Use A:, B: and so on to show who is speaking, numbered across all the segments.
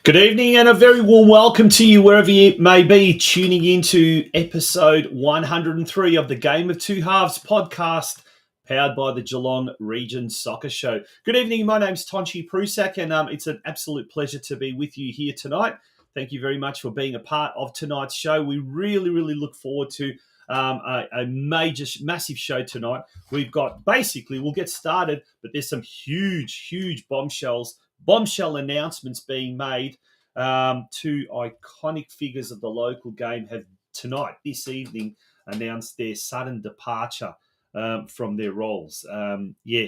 A: Good evening and a very warm welcome to you wherever you may be tuning into episode 103 of the Game of Two Halves podcast powered by the Geelong Region Soccer Show. Good evening, my name's Tonchi Prusak and it's an absolute pleasure to be with you here tonight. Thank you very much for being a part of tonight's show. We really look forward to a massive show tonight. We've got, we'll get started, but there's some huge bombshell announcements being made. Two iconic figures of the local game have this evening, announced their sudden departure from their roles.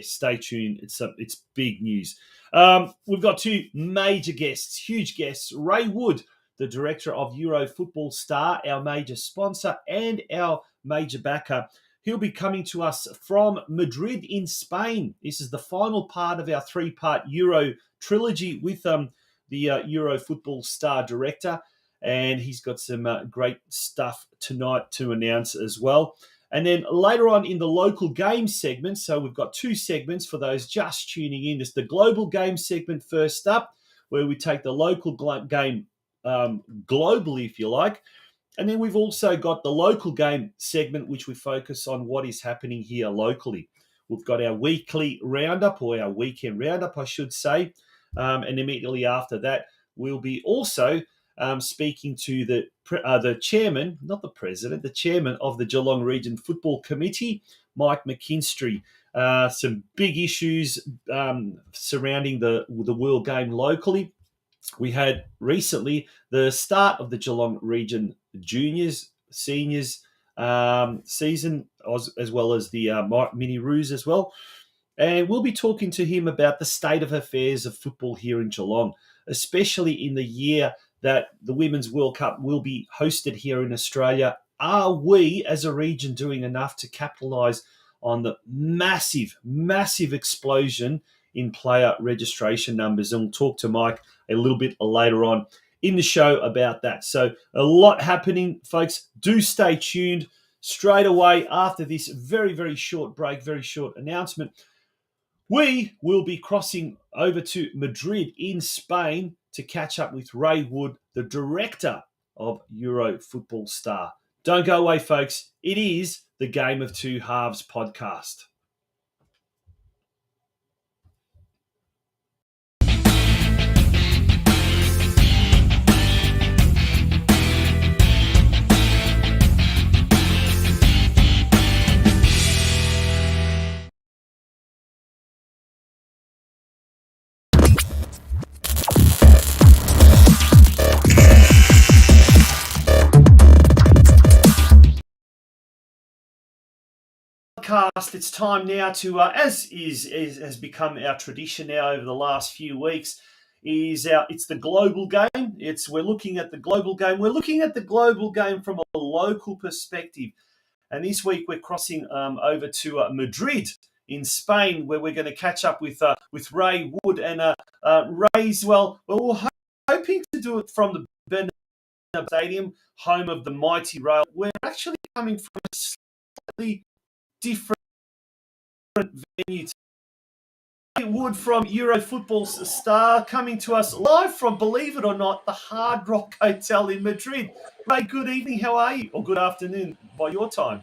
A: Stay tuned. It's big news. We've got two major guests, huge guests. Ray Wood, the director of Euro Football Star, our major sponsor and our major backer. He'll be coming to us from Madrid in Spain. This is the final part of our three-part Euro trilogy with the Euro Football Star director, and he's got some great stuff tonight to announce as well. And then later on in the local game segment, so we've got two segments for those just tuning in. It's the global game segment first up, where we take the local game globally, if you like. And then we've also got the local game segment, which we focus on what is happening here locally. We've got our weekly roundup, or our weekend roundup, I should say. And immediately after that, we'll be also speaking to the chairman, not the president, the chairman of the Geelong Region Football Committee, MIKE McKINSTRY. Some big issues surrounding the World Game locally. We had recently the start of the Geelong Region Juniors, Seniors season, as well as the Mini Roos as well. And we'll be talking to him about the state of affairs of football here in Geelong, especially in the year that the Women's World Cup will be hosted here in Australia. Are we, as a region, doing enough to capitalise on the massive explosion in player registration numbers? And we'll talk to Mike a little bit later on in the show about that. So a lot happening, folks. Do stay tuned. Straight away after this very short break, very short announcement, we will be crossing over to Madrid in Spain to catch up with Ray Wood, the director of Euro Football Star. Don't go away, folks. It is the Game of Two Halves podcast. It's time now to, as has become our tradition now over the last few weeks, it's the global game. We're looking at the global game. We're looking at the global game from a local perspective, and this week we're crossing over to Madrid in Spain, where we're going to catch up with Ray Wood. And Ray's, we're hoping to do it from the Bernabeu Stadium, home of the mighty Rail. We're actually coming from a slightly different venue. Wood from Euro Football Star coming to us live from, believe it or not, the Hard Rock Hotel in Madrid. Ray, good evening. How are you? Or good afternoon by your time.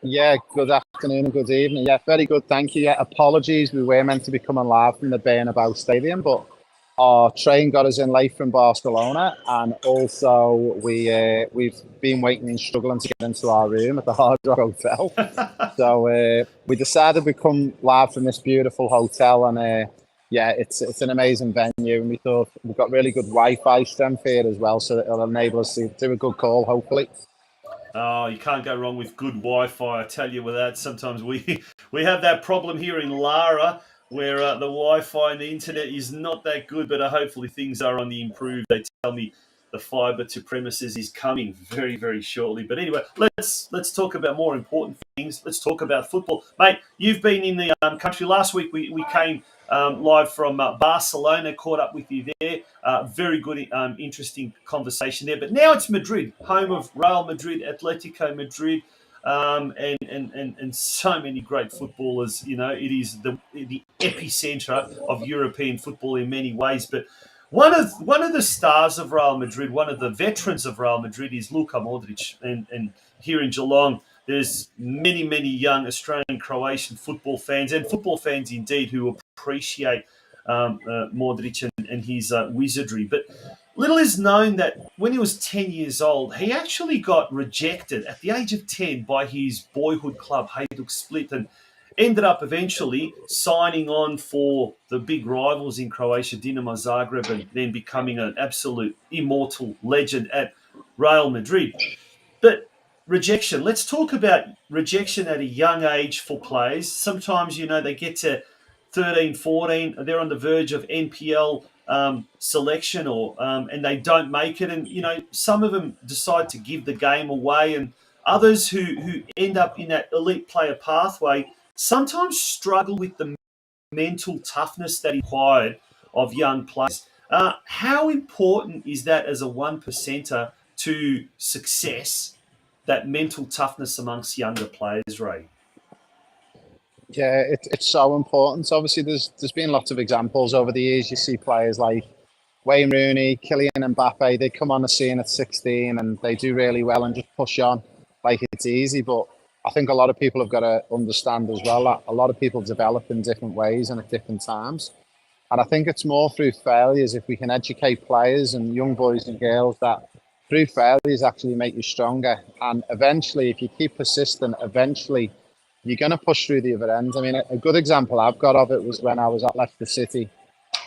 B: Yeah, good afternoon and good evening. Yeah, very good, thank you. Yeah, apologies, we were meant to be coming live from the Bernabeu Stadium, but our train got us in late from Barcelona, and also we've been waiting and struggling to get into our room at the Hard Rock Hotel. So we decided we'd come live from this beautiful hotel, and yeah, it's an amazing venue, and we thought we've got really good Wi-Fi strength here as well, so it'll enable us to do a good call, hopefully.
A: Oh, you can't go wrong with good Wi-Fi. I tell you with that, sometimes we have that problem here in Lara where the Wi-Fi and the internet is not that good, but hopefully things are on the improve. They tell me the fibre to premises is coming very, very shortly. But anyway, let's talk about more important things. Let's talk about football. Mate, you've been in the country. Last week we came live from Barcelona, caught up with you there. Very good, interesting conversation there. But now it's Madrid, home of Real Madrid, Atletico Madrid, and so many great footballers. You know, it is the epicenter of European football in many ways. But one of the stars of Real Madrid, one of the veterans of Real Madrid, is Luka Modric, and here in Geelong, there's many young Australian Croatian football fans and football fans indeed who appreciate Modric and his wizardry. But little is known that when he was 10 years old, he actually got rejected at the age of 10 by his boyhood club, Hajduk Split, and ended up eventually signing on for the big rivals in Croatia, Dinamo Zagreb, and then becoming an absolute immortal legend at Real Madrid. But rejection, let's talk about rejection at a young age for players. Sometimes, they get to 13, 14, they're on the verge of NPL selection and they don't make it. And, some of them decide to give the game away, and others who end up in that elite player pathway sometimes struggle with the mental toughness that is required of young players. How important is that as a one percenter to success, that mental toughness amongst younger players, Ray?
B: Yeah, it's so important. Obviously, there's been lots of examples over the years. You see players like Wayne Rooney, Kylian Mbappe, they come on the scene at 16 and they do really well and just push on like it's easy. But I think a lot of people have got to understand as well that a lot of people develop in different ways and at different times. And I think it's more through failures. If we can educate players and young boys and girls that through failures actually make you stronger. And eventually, if you keep persistent, eventually you're going to push through the other end. I mean, a good example I've got of it was when I was at Leicester City,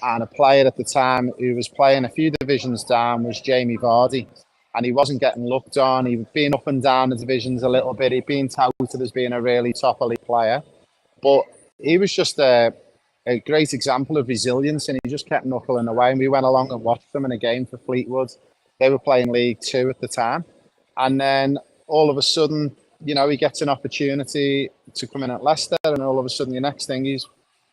B: and a player at the time who was playing a few divisions down was Jamie Vardy, and he wasn't getting looked on. He'd been up and down the divisions a little bit. He'd been touted as being a really top elite player, but he was just a great example of resilience, and he just kept knuckling away. And we went along and watched them in a game for Fleetwood. They were playing League Two at the time, and then all of a sudden, he gets an opportunity to come in at Leicester, and all of a sudden, the next thing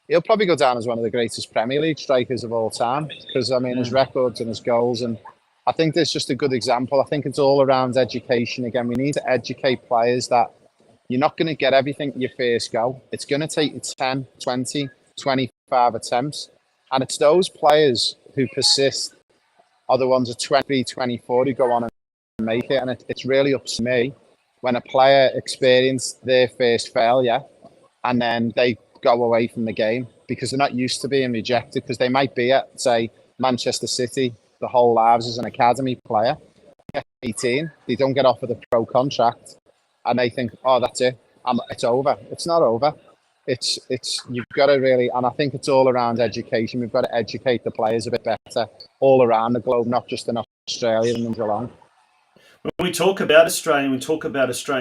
B: he'll probably go down as one of the greatest Premier League strikers of all time, because his records and his goals, and I think there's just a good example. I think it's all around education. Again, we need to educate players that you're not going to get everything at your first go. It's going to take you 10, 20, 25 attempts, and it's those players who persist are the ones at 23, 24 who go on and make it. And it's really up to me when a player experienced their first failure and then they go away from the game because they're not used to being rejected, because they might be at, say, Manchester City the whole lives as an academy player. At 18, they don't get offered a pro contract and they think, oh, that's it, it's over. It's not over. It's you've got to really, and I think it's all around education. We've got to educate the players a bit better all around the globe, not just in Australia and in Geelong.
A: When we talk about Australian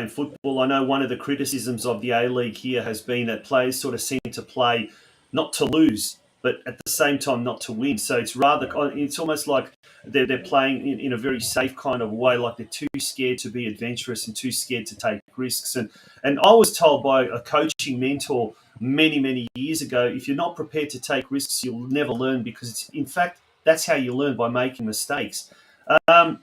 A: football, I know one of the criticisms of the A-League here has been that players sort of seem to play not to lose, but at the same time not to win. So it's almost like they're playing in a very safe kind of way, like they're too scared to be adventurous and too scared to take risks. And I was told by a coaching mentor many years ago, if you're not prepared to take risks, you'll never learn, because in fact, that's how you learn, by making mistakes.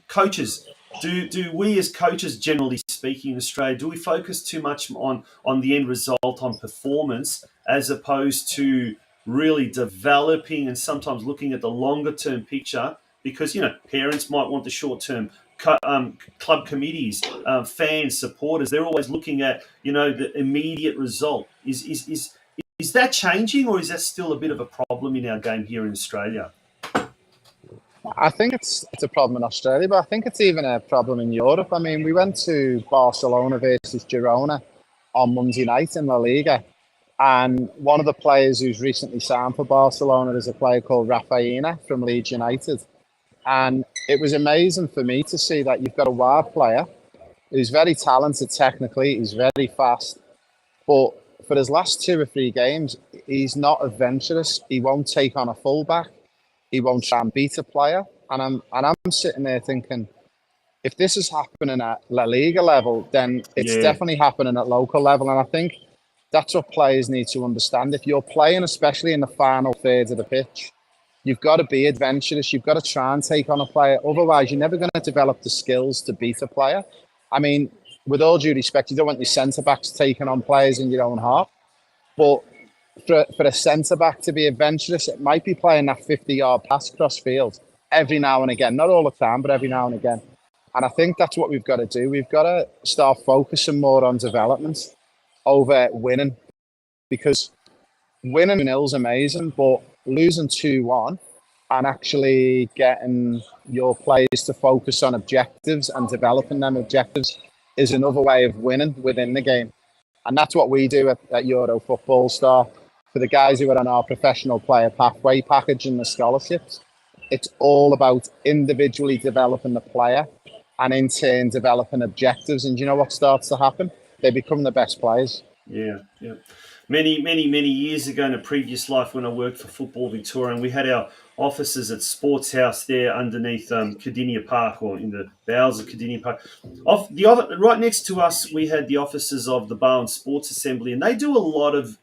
A: Coaches, do we as coaches, generally speaking in Australia, do we focus too much on the end result, on performance, as opposed to really developing and sometimes looking at the longer term picture? Because, parents might want the short term, club committees, fans, supporters, they're always looking at, the immediate result. Is that changing, or is that still a bit of a problem in our game here in Australia?
B: I think it's a problem in Australia, but I think it's even a problem in Europe. I mean, we went to Barcelona versus Girona on Monday night in La Liga, and one of the players who's recently signed for Barcelona is a player called Rafinha from Leeds United. And it was amazing for me to see that you've got a wide player who's very talented technically, he's very fast, but for his last 2 or 3 games, he's not adventurous. He won't take on a fullback. He won't try and beat a player. And I'm sitting there thinking, if this is happening at La Liga level, then it's definitely happening at local level. And I think that's what players need to understand. If you're playing, especially in the final third of the pitch, you've got to be adventurous. You've got to try and take on a player. Otherwise, you're never going to develop the skills to beat a player. I mean, with all due respect, you don't want your centre-backs taking on players in your own half. But for a centre-back to be adventurous, it might be playing that 50-yard pass cross field every now and again. Not all the time, but every now and again. And I think that's what we've got to do. We've got to start focusing more on development over winning. Because winning 2-0 is amazing, but losing 2-1 and actually getting your players to focus on objectives and developing them objectives is another way of winning within the game. And that's what we do at Euro Football Star. For the guys who are on our professional player pathway package and the scholarships, it's all about individually developing the player and in turn developing objectives. And you know what starts to happen? They become the best players.
A: Yeah. Many years ago in a previous life when I worked for Football Victoria, and we had our offices at Sports House there underneath Cardinia Park, or in the bowels of Cardinia Park. Right next to us, we had the offices of the Barwon Sports Assembly, and they do a lot of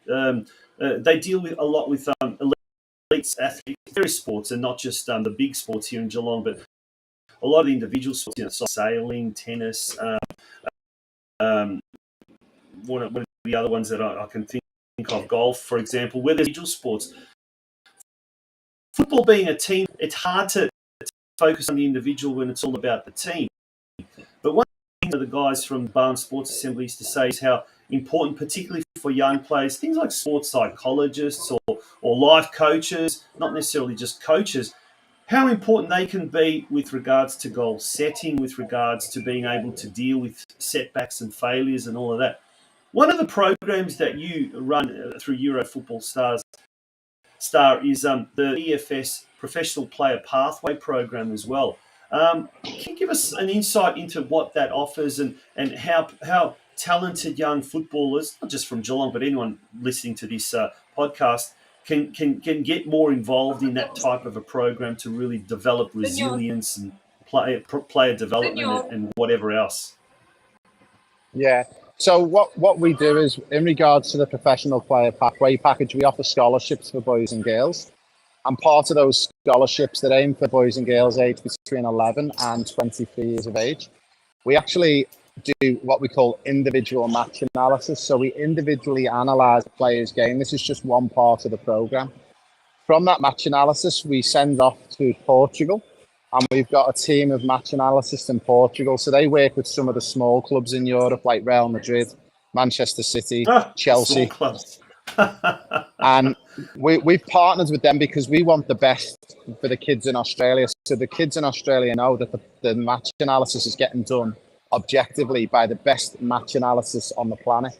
A: they deal with a lot with elite athletes, various sports, and not just the big sports here in Geelong, but a lot of the individual sports, sailing, tennis, one of the other ones that I can think of, golf, for example, where there's individual sports. Football being a team, it's hard to focus on the individual when it's all about the team. But one thing that the guys from Barwon Sports Assembly used to say is how important, particularly for young players, things like sports psychologists or life coaches, not necessarily just coaches, how important they can be with regards to goal setting, with regards to being able to deal with setbacks and failures and all of that. One of the programs that you run through Euro Football Star is the EFS Professional Player Pathway Program as well. Can you give us an insight into what that offers and how talented young footballers, not just from Geelong, but anyone listening to this podcast, can get more involved in that type of a program to really develop resilience and player development and whatever else?
B: Yeah. So what we do is, in regards to the professional player pathway package, we offer scholarships for boys and girls. And part of those scholarships that aim for boys and girls aged between 11 and 23 years of age, we actually do what we call individual match analysis. So we individually analyse the player's game. This is just one part of the programme. From that match analysis, we send off to Portugal. And we've got a team of match analysts in Portugal. So they work with some of the small clubs in Europe, like Real Madrid, Manchester City, Chelsea.
A: Small clubs.
B: And we've partnered with them because we want the best for the kids in Australia. So the kids in Australia know that the match analysis is getting done objectively by the best match analysis on the planet.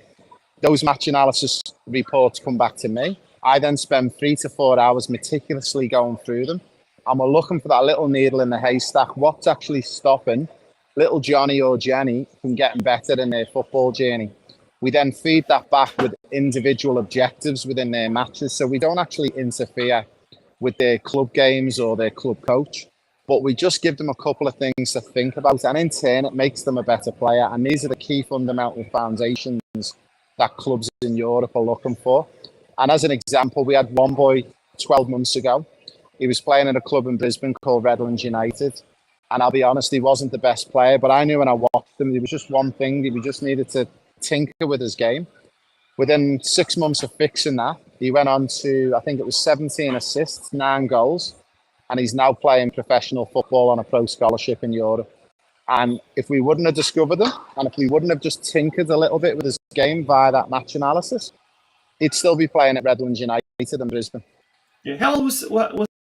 B: Those match analysis reports come back to me. I then spend 3 to 4 hours meticulously going through them. And we're looking for that little needle in the haystack. What's actually stopping little Johnny or Jenny from getting better in their football journey? We then feed that back with individual objectives within their matches. So we don't actually interfere with their club games or their club coach, but we just give them a couple of things to think about. And in turn, it makes them a better player. And these are the key fundamental foundations that clubs in Europe are looking for. And as an example, we had one boy 12 months ago. He was playing at a club in Brisbane called Redlands United. And I'll be honest, he wasn't the best player, but I knew when I watched him, there was just one thing. He just needed to tinker with his game. Within 6 months of fixing that, he went on to, I think it was 17 assists, 9 goals, and he's now playing professional football on a pro scholarship in Europe. And if we wouldn't have discovered him, and if we wouldn't have just tinkered a little bit with his game via that match analysis, he'd still be playing at Redlands United in Brisbane.
A: Yeah. How old was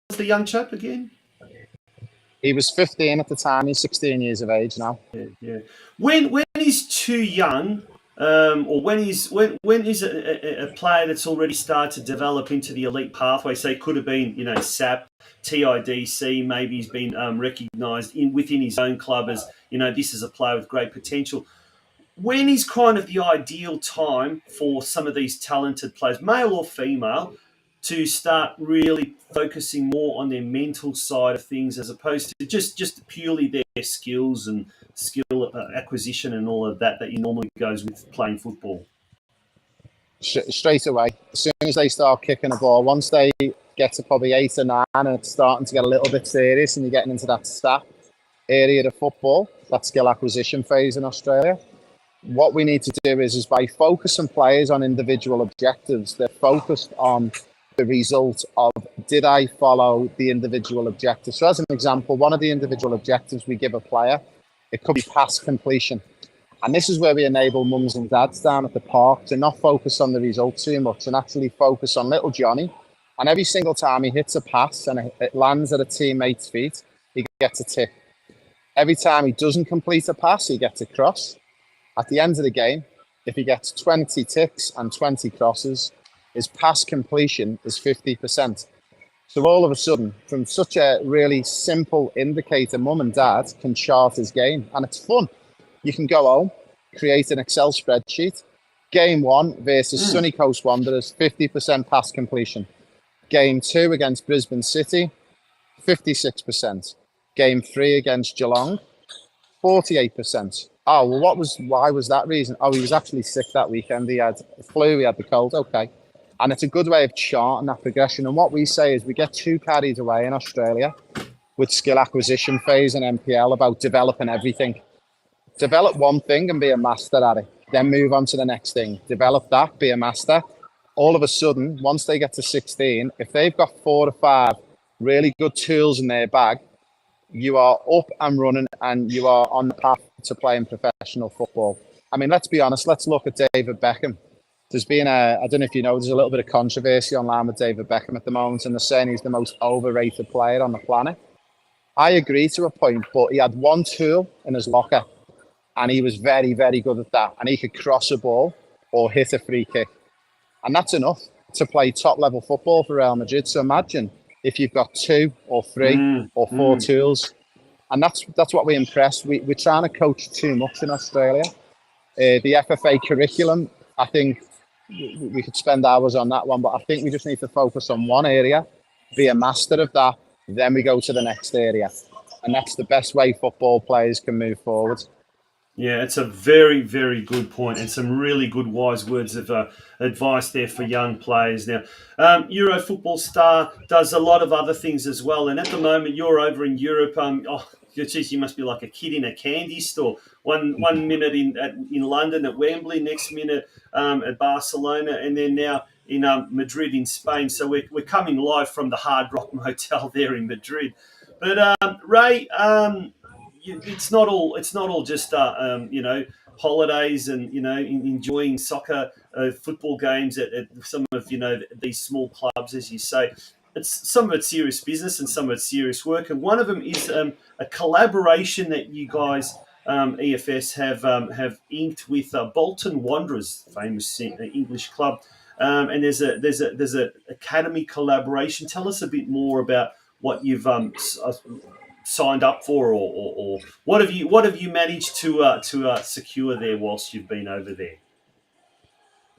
A: the young chap again?
B: He was 15 at the time. He's 16 years of age now.
A: Yeah. When he's too young, or when is a player that's already started to develop into the elite pathway? Say, could have been SAP, TIDC. Maybe he's been recognised within his own club as this is a player with great potential. When is kind of the ideal time for some of these talented players, male or female, to start really focusing more on their mental side of things as opposed to just purely their skills and skill acquisition and all of that normally goes with playing football?
B: Straight away, as soon as they start kicking the ball, once they get to probably 8 or 9 and it's starting to get a little bit serious and you're getting into that SAP area of football, that skill acquisition phase in Australia, what we need to do is by focusing players on individual objectives, they're focused on the result of, did I follow the individual objective? So as an example, one of the individual objectives we give a player, it could be pass completion. And this is where we enable mums and dads down at the park to not focus on the result too much and actually focus on little Johnny. And every single time he hits a pass and it lands at a teammate's feet, he gets a tick. Every time he doesn't complete a pass, he gets a cross. At the end of the game, if he gets 20 ticks and 20 crosses, his pass completion is 50%. So all of a sudden, from such a really simple indicator, mum and dad can chart his game. And it's fun. You can go home, create an Excel spreadsheet. Game 1 versus Sunny Coast Wanderers, 50% pass completion. Game 2 against Brisbane City, 56%. Game 3 against Geelong, 48%. Oh, well, why was that reason? Oh, he was actually sick that weekend. He had the flu, he had the cold. Okay. And it's a good way of charting that progression. And what we say is we get too carried away in Australia with skill acquisition phase and NPL about developing everything. Develop one thing and be a master at it. Then move on to the next thing. Develop that, be a master. All of a sudden, once they get to 16, if they've got 4 or 5 really good tools in their bag, you are up and running and you are on the path to playing professional football. I mean, let's be honest. Let's look at David Beckham. There's been I don't know if you know, there's a little bit of controversy online with David Beckham at the moment, and they're saying he's the most overrated player on the planet. I agree to a point, but he had one tool in his locker, and he was very, very good at that. And he could cross a ball or hit a free kick. And that's enough to play top-level football for Real Madrid. So imagine if you've got 2 or 3 or 4 tools. And that's what we impress. We're trying to coach too much in Australia. The FFA curriculum, I think we could spend hours on that one, but I think we just need to focus on one area, be a master of that, then we go to the next area. And that's the best way football players can move forward.
A: Yeah, it's a very, very good point and some really good wise words of advice there for young players. Now, Euro Football Star does a lot of other things as well. And at the moment, you're over in Europe. Geez, you must be like a kid in a candy store. One minute in London at Wembley, next minute at Barcelona, and then now in Madrid in Spain. So we're coming live from the Hard Rock Motel there in Madrid. But Ray, it's not all just holidays and enjoying soccer, football games at some of these small clubs, as you say. It's some of it's serious business and some of it's serious work, and one of them is a collaboration that you guys EFS have inked with Bolton Wanderers, famous English club, and there's a academy collaboration. Tell us a bit more about what you've signed up for, or what have you managed to secure there whilst you've been over there?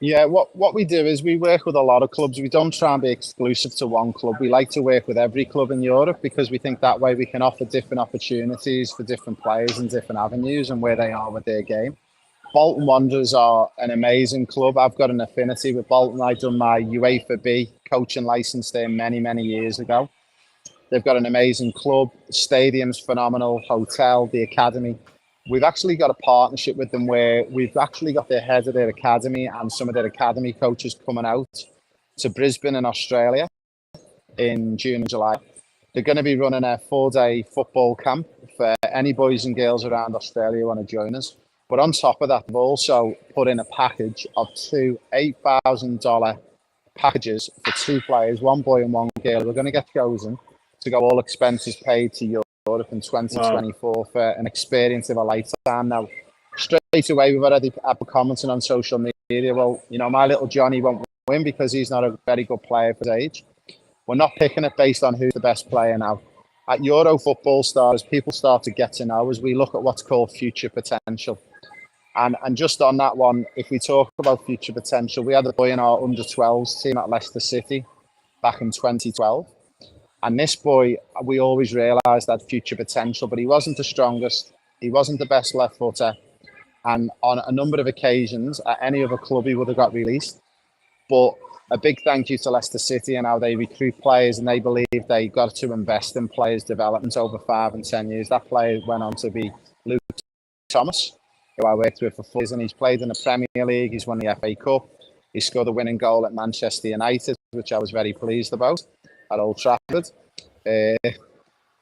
B: Yeah, what we do is we work with a lot of clubs. We don't try and be exclusive to one club. We like to work with every club in Europe because we think that way we can offer different opportunities for different players and different avenues and where they are with their game. Bolton Wanderers are an amazing club. I've got an affinity with Bolton. I've done my UEFA B coaching license there many, many years ago. They've got an amazing club, the stadium's phenomenal, hotel, the academy. We've actually got a partnership with them where we've actually got the head of their academy and some of their academy coaches coming out to Brisbane in Australia in June and July. They're going to be running a 4-day football camp for any boys and girls around Australia who want to join us. But on top of that, they've also put in a package of two $8,000 packages for two players, one boy and one girl. We're going to get chosen to go all expenses paid to Europe in 2024 wow. for an experience of a lifetime. Now, straight away, we've already had commenting on social media, well, you know, my little Johnny won't win because he's not a very good player for his age. We're not picking it based on who's the best player now. At Euro Football Stars, people start to get to know as we look at what's called future potential. And just on that one, if we talk about future potential, we had a boy in our under-12s team at Leicester City back in 2012. And this boy, we always realised had future potential, but he wasn't the strongest. He wasn't the best left footer. And on a number of occasions, at any other club, he would have got released. But a big thank you to Leicester City and how they recruit players, and they believe they got to invest in players' development over 5 and 10 years. That player went on to be Luke Thomas, who I worked with for 4 years, and he's played in the Premier League. He's won the FA Cup. He scored a winning goal at Manchester United, which I was very pleased about at Old Trafford.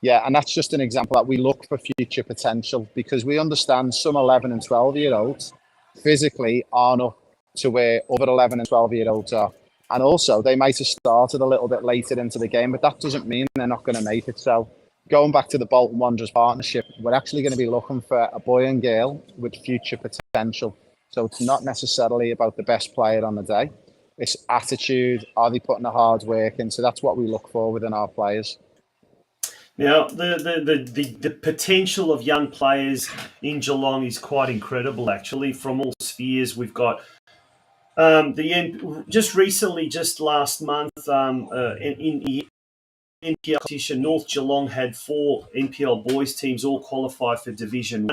B: Yeah, and that's just an example that we look for future potential because we understand some 11 and 12-year-olds physically aren't up to where other 11 and 12-year-olds are. And also, they might have started a little bit later into the game, but that doesn't mean they're not going to make it. So going back to the Bolton Wanderers partnership, we're actually going to be looking for a boy and girl with future potential. So it's not necessarily about the best player on the day. It's attitude. Are they putting the hard work in? So that's what we look for within our players.
A: Now, the potential of young players in Geelong is quite incredible, actually, from all spheres. We've got just recently, just last month, in the NPL competition, North Geelong had 4 NPL boys teams all qualified for Division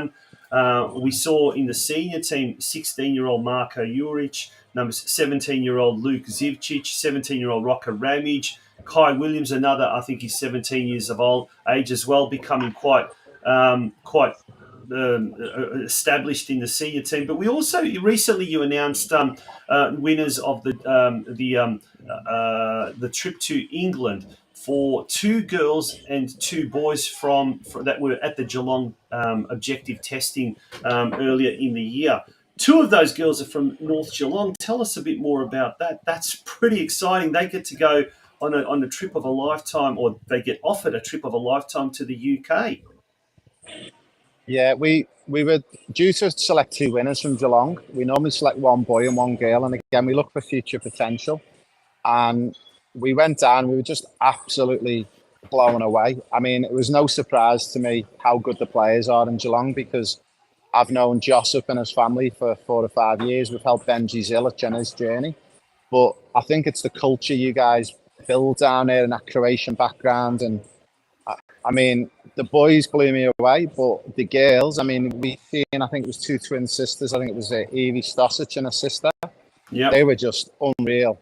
A: 1. We saw in the senior team 16-year-old Marko Juric, numbers 17-year-old Luke Zivcic, 17-year-old Rocco Ramage, Kai Williams, another, I think he's 17 years of age as well, becoming quite established in the senior team. But we also recently you announced winners of the trip to England for 2 girls and 2 boys from that were at the Geelong objective testing earlier in the year. 2 of those girls are from North Geelong. Tell us a bit more about that. That's pretty exciting. They get to go on a trip of a lifetime, or they get offered a trip of a lifetime to the UK.
B: Yeah, we were due to select 2 winners from Geelong. We normally select 1 boy and 1 girl, and again, we look for future potential. And we went down, we were just absolutely blown away. I mean, it was no surprise to me how good the players are in Geelong because I've known Joseph and his family for 4 or 5 years. We've helped Benji Zilic on his journey. But I think it's the culture you guys build down there and that Croatian background. And I mean, the boys blew me away, but the girls, I mean, we seen, I think it was 2 twin sisters. I think it was Evie Stosic and her sister. Yeah, they were just unreal.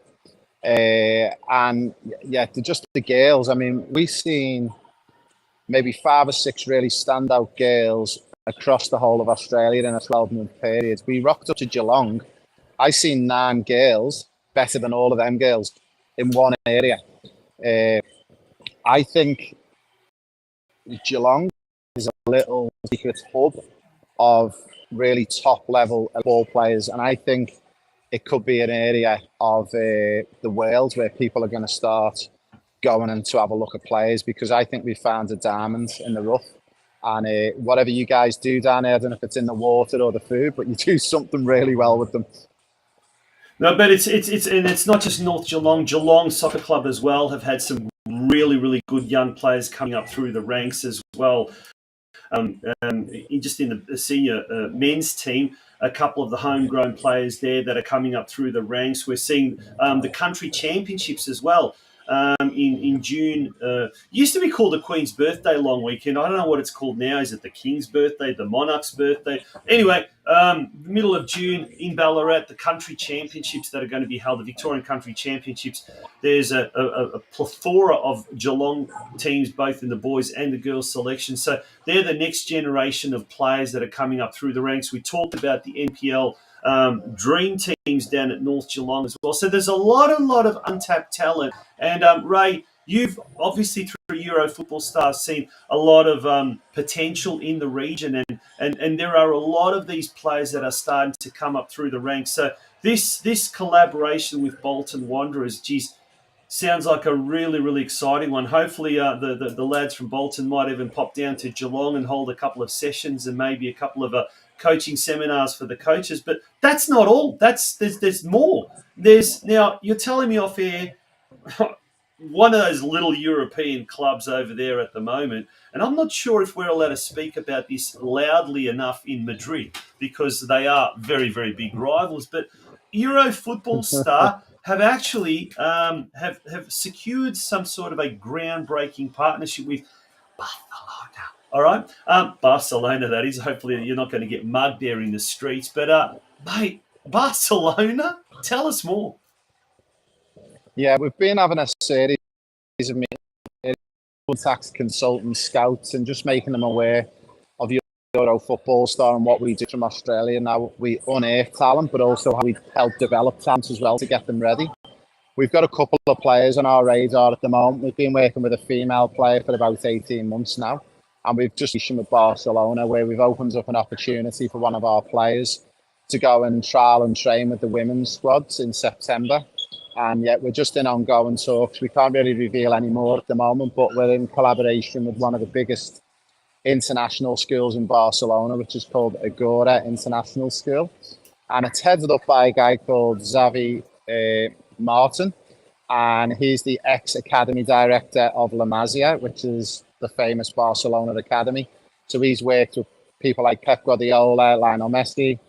B: And yeah, just the girls. I mean, we've seen maybe 5 or 6 really standout girls across the whole of Australia in a 12-month period. We rocked up to Geelong. I seen 9 girls better than all of them girls in one area. I think Geelong is a little secret hub of really top level ball players, and I think it could be an area of the world where people are going to start going in to have a look at players, because I think we found a diamond in the rough. And whatever you guys do down there, I don't know if it's in the water or the food, but you do something really well with them.
A: No, but it's not just North Geelong. Geelong Soccer Club as well have had some really good young players coming up through the ranks as well. Just in the senior men's team, a couple of the homegrown players there that are coming up through the ranks. We're seeing the country championships as well. in June. Used to be called the Queen's Birthday long weekend. I don't know what it's called now. Is it the King's Birthday, the Monarch's Birthday? Anyway, middle of June in Ballarat, the country championships that are going to be held, the Victorian Country Championships. There's a plethora of Geelong teams, both in the boys and the girls selection. So they're the next generation of players that are coming up through the ranks. We talked about the NPL dream teams down at North Geelong as well. So there's a lot of untapped talent. And Ray, you've obviously through Euro Football Stars seen a lot of potential in the region, and there are a lot of these players that are starting to come up through the ranks. So this collaboration with Bolton Wanderers, geez, sounds like a really, really exciting one. Hopefully the lads from Bolton might even pop down to Geelong and hold a couple of sessions and maybe a couple of coaching seminars for the coaches. But that's not all. There's more. Now, you're telling me off air, one of those little European clubs over there at the moment, and I'm not sure if we're allowed to speak about this loudly enough in Madrid because they are very, very big rivals, but Euro Football Star have actually have secured some sort of a groundbreaking partnership with Barcelona. All right, Barcelona, that is. Hopefully you're not going to get mugged there in the streets. But, mate, Barcelona? Tell us more.
B: Yeah, we've been having a series of meetings, contact consultants, scouts, and just making them aware of Euro Football Star and what we do from Australia. Now, we unearth talent, but also how we help develop talent as well to get them ready. We've got a couple of players on our radar at the moment. We've been working with a female player for about 18 months now. And we've just been with Barcelona, where we've opened up an opportunity for one of our players to go and trial and train with the women's squads in September. And yet we're just in ongoing talks. We can't really reveal any more at the moment, but we're in collaboration with one of the biggest international schools in Barcelona, which is called Agora International School. And it's headed up by a guy called Xavi Martin. And he's the ex-academy director of La Masia, which is the famous Barcelona academy. So he's worked with people like Pep Guardiola, Lionel Messi.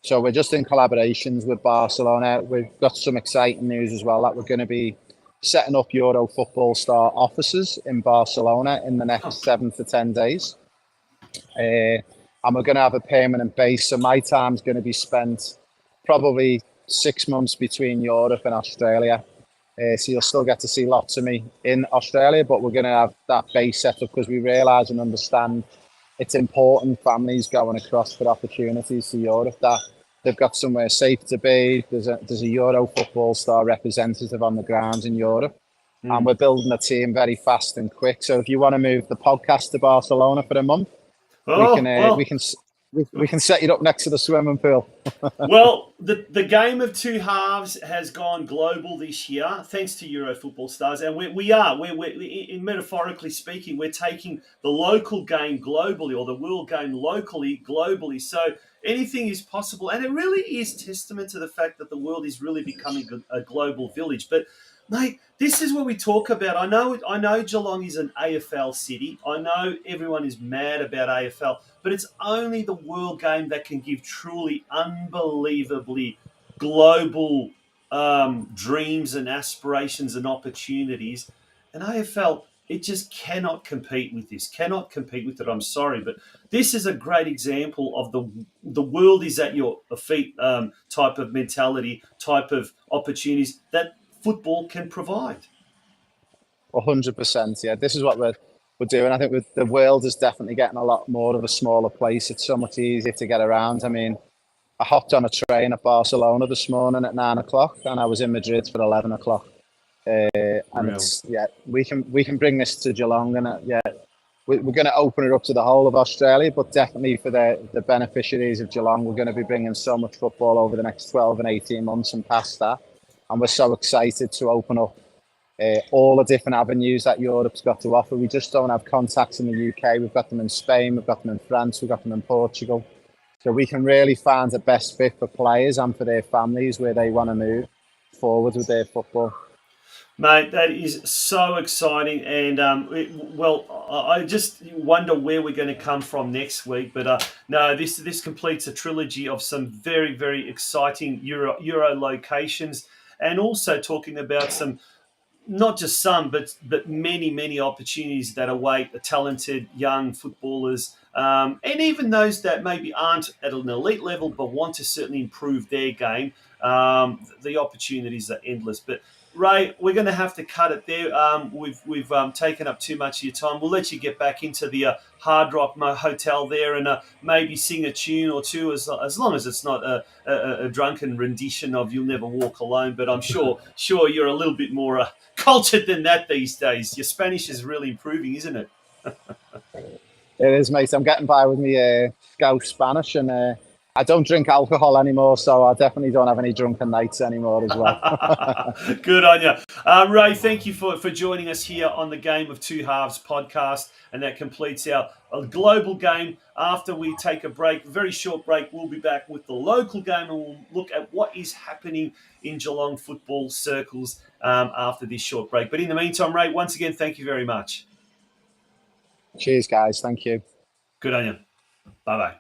B: So we're just in collaborations with Barcelona. We've got some exciting news as well that we're going to be setting up Euro Football Star offices in Barcelona in the next 7 to 10 days. And we're going to have a permanent base. So my time's going to be spent probably 6 months between Europe and Australia. So you'll still get to see lots of me in Australia, but we're going to have that base set up because we realise and understand it's important families going across for opportunities to Europe that they've got somewhere safe to be. There's a Euro Football Star representative on the grounds in Europe. And we're building a team very fast and quick. So if you want to move the podcast to Barcelona for a month, we can set you up next to the swimming pool.
A: Well, the game of two halves has gone global this year, thanks to Euro Football Stars, and we're metaphorically speaking, we're taking the local game globally, or the world game locally, globally. So anything is possible, and it really is testament to the fact that the world is really becoming a global village. But mate, this is what we talk about. I know Geelong is an AFL city. I know everyone is mad about AFL, but it's only the world game that can give truly unbelievably global dreams and aspirations and opportunities. And AFL, it just cannot compete with this. Cannot compete with it. I'm sorry, but this is a great example of the world is at your feet type of mentality, type of opportunities that football can provide.
B: 100%. Yeah, this is what we're doing. I think the world is definitely getting a lot more of a smaller place. It's so much easier to get around. I mean, I hopped on a train at Barcelona this morning at 9 o'clock, and I was in Madrid for 11 o'clock. We can bring this to Geelong, and we're going to open it up to the whole of Australia, but definitely for the beneficiaries of Geelong, we're going to be bringing so much football over the next 12 and 18 months and past that. And we're so excited to open up all the different avenues that Europe's got to offer. We just don't have contacts in the UK. We've got them in Spain, we've got them in France, we've got them in Portugal. So we can really find the best fit for players and for their families where they want to move forward with their football.
A: Mate, that is so exciting. And, I just wonder where we're going to come from next week. But no, this completes a trilogy of some very, very exciting Euro locations, and also talking about some not just some, but many opportunities that await the talented young footballers, and even those that maybe aren't at an elite level but want to certainly improve their game. The opportunities are endless. But Ray, we're going to have to cut it there. We've taken up too much of your time. We'll let you get back into the Hard Rock Hotel there and maybe sing a tune or two, as long as it's not a drunken rendition of "You'll Never Walk Alone." But I'm sure you're a little bit more cultured than that these days. Your Spanish is really improving, isn't it?
B: It is, mate. I'm getting by with me Scouse Spanish, and I don't drink alcohol anymore, so I definitely don't have any drunken nights anymore as well.
A: Good on you. Ray, thank you for joining us here on the Game of Two Halves podcast, and that completes our global game. After we take a break, very short break, we'll be back with the local game, and we'll look at what is happening in Geelong football circles after this short break. But in the meantime, Ray, once again, thank you very much.
B: Cheers, guys. Thank you.
A: Good on you. Bye-bye.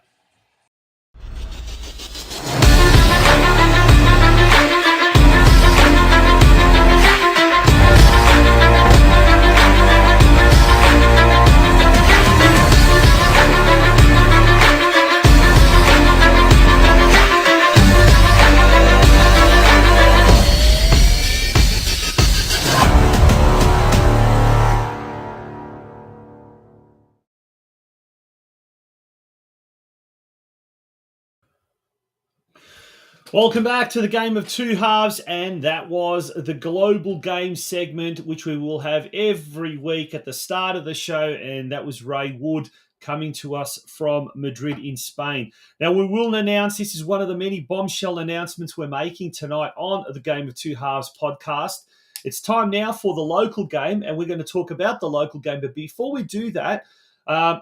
A: Welcome back to the Game of Two Halves, and that was the global game segment, which we will have every week at the start of the show, and that was Ray Wood coming to us from Madrid in Spain. Now, we will announce, this is one of the many bombshell announcements we're making tonight on the Game of Two Halves podcast. It's time now for the local game, and we're going to talk about the local game, but before we do that,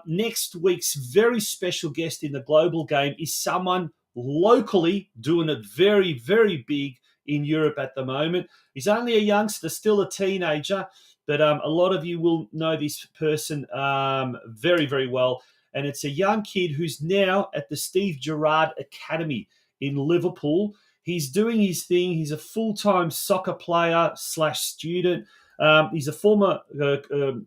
A: next week's very special guest in the global game is someone locally doing it very big in Europe at the moment. He's only a youngster, still a teenager, but a lot of you will know this person very well. And it's a young kid who's now at the Steve Gerrard Academy in Liverpool. He's doing his thing. He's a full-time soccer player / student. He's a former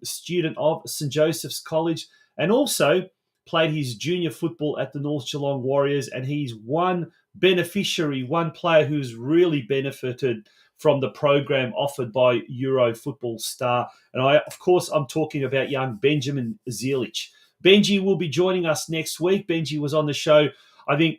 A: student of St. Joseph's College, and also played his junior football at the North Geelong Warriors, and he's one player who's really benefited from the program offered by Euro Football Star. And I'm talking about young Benjamin Zilic. Benji will be joining us next week. Benji was on the show, I think,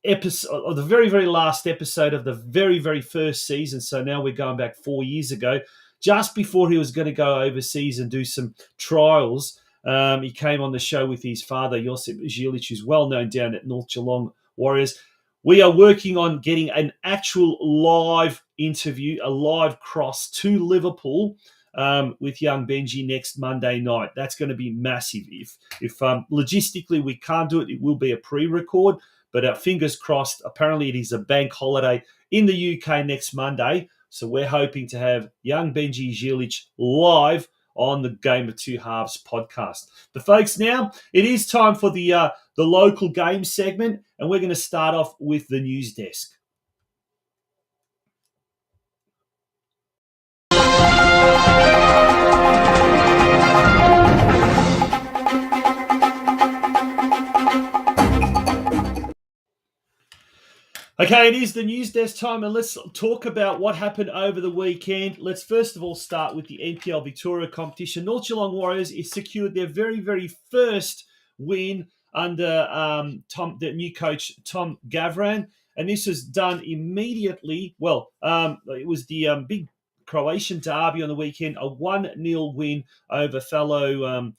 A: the very last episode of the very first season. So now we're going back 4 years ago, just before he was going to go overseas and do some trials. He came on the show with his father, Josip Zilic, who's well known down at North Geelong Warriors. We are working on getting an actual live interview, a live cross to Liverpool with young Benji next Monday night. That's going to be massive. If logistically we can't do it, it will be a pre-record. But fingers crossed, apparently it is a bank holiday in the UK next Monday. So we're hoping to have young Benji Zilic live on the Game of Two Halves podcast. But folks, now it is time for the local game segment, and we're going to start off with the news desk. Okay, it is the news desk time, and let's talk about what happened over the weekend. Let's first of all start with the NPL Victoria competition. North Geelong Warriors has secured their very first win under the new coach, Tom Gavran, and this was done immediately. Well, it was the big Croatian derby on the weekend, a 1-0 win over fellow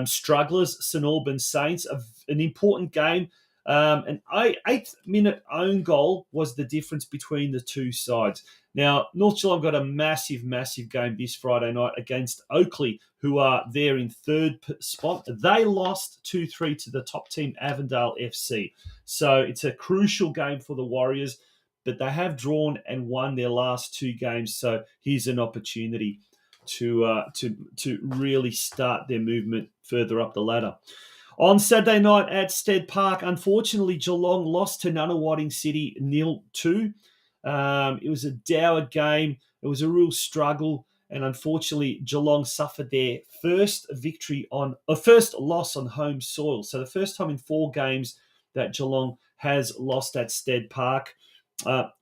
A: strugglers, St Albans Saints, an important game. An 8th-minute own goal was the difference between the two sides. Now, North Geelong got a massive game this Friday night against Oakley, who are there in third spot. They lost 2-3 to the top team, Avondale FC. So it's a crucial game for the Warriors, but they have drawn and won their last two games. So here's an opportunity to really start their movement further up the ladder. On Saturday night at Stead Park, unfortunately, Geelong lost to Nunawading City 0-2. It was a dour game. It was a real struggle. And unfortunately, Geelong suffered their first loss on home soil. So the first time in 4 games that Geelong has lost at Stead Park.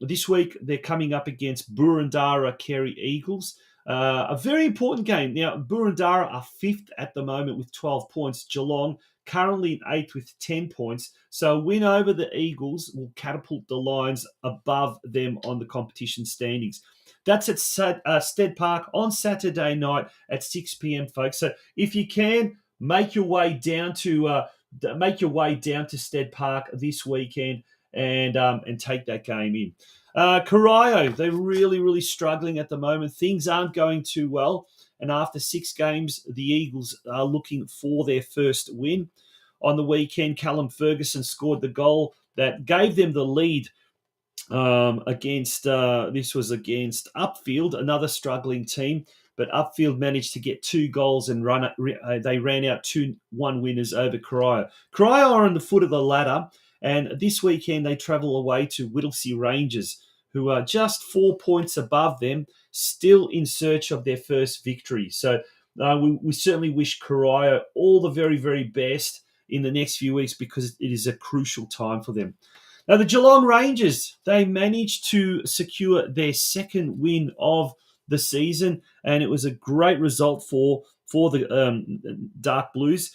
A: This week, they're coming up against Boroondara Carey Eagles. A very important game. Now, Boroondara are 5th at the moment with 12 points. Geelong currently in 8th with 10 points. So a win over the Eagles will catapult the Lions above them on the competition standings. That's at Stead Park on Saturday night at 6 p.m, folks. So if you can, make your way down to Stead Park this weekend and take that game in. Corio, they're really, really struggling at the moment. Things aren't going too well. And after 6 games, the Eagles are looking for their first win. On the weekend, Callum Ferguson scored the goal that gave them the lead against Upfield, another struggling team. But Upfield managed to get 2 goals and they ran out 2-1 winners over Corio. Corio are on the foot of the ladder, and this weekend they travel away to Whittlesea Rangers, who are just 4 points above them, still in search of their first victory. So we certainly wish Corio all the very, very best in the next few weeks, because it is a crucial time for them. Now, the Geelong Rangers, they managed to secure their second win of the season, and it was a great result for the Dark Blues.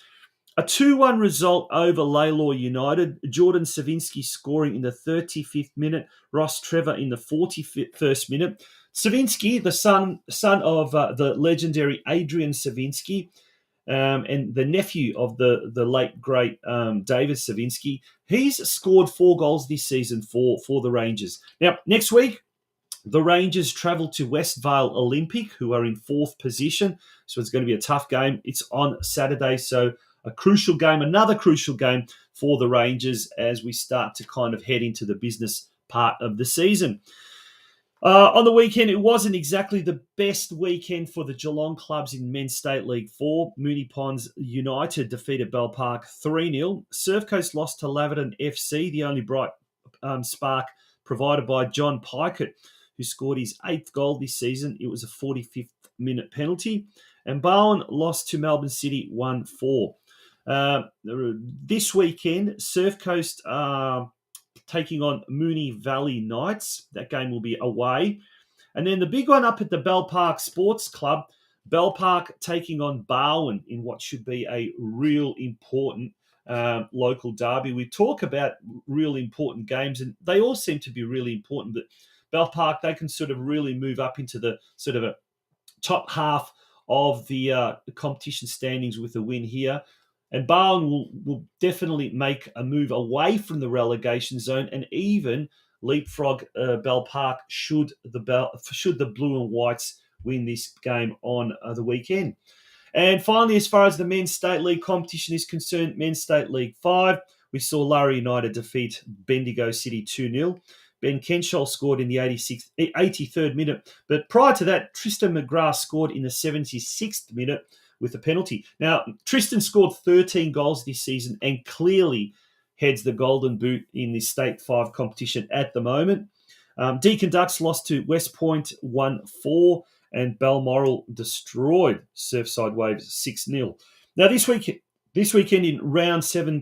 A: A 2-1 result over Lalor United. Jordan Savinsky scoring in the 35th minute, Ross Trevor in the 41st minute. Savinsky, the son of the legendary Adrian Savinsky, and the nephew of the late, great David Savinsky, he's scored 4 goals this season for the Rangers. Now, next week, the Rangers travel to West Vale Olympic, who are in 4th position. So it's going to be a tough game. It's on Saturday, so a crucial game, another crucial game for the Rangers as we start to kind of head into the business part of the season. On the weekend, it wasn't exactly the best weekend for the Geelong clubs in Men's State League 4. Moonee Ponds United defeated Bell Park 3-0. Surf Coast lost to Laverton FC, the only bright spark provided by John Pikett, who scored his 8th goal this season. It was a 45th minute penalty. And Bowen lost to Melbourne City 1-4. This weekend, Surf Coast taking on Moonee Valley Knights. That game will be away. And then the big one up at the Bell Park Sports Club, Bell Park taking on Barwon in what should be a real important local derby. We talk about really important games, and they all seem to be really important, but Bell Park, they can sort of really move up into the sort of a top half of the competition standings with a win here. And Barwon will definitely make a move away from the relegation zone and even leapfrog Bell Park should the Blue and Whites win this game on the weekend. And finally, as far as the Men's State League competition is concerned, Men's State League 5, we saw Larry United defeat Bendigo City 2-0. Ben Kenshall scored in the 83rd minute. But prior to that, Tristan McGrath scored in the 76th minute with a penalty. Now, Tristan scored 13 goals this season and clearly heads the Golden Boot in the State 5 competition at the moment. Deakin Ducks lost to West Point 1-4, and Balmoral destroyed Surfside Waves 6-0. Now, this weekend in round 7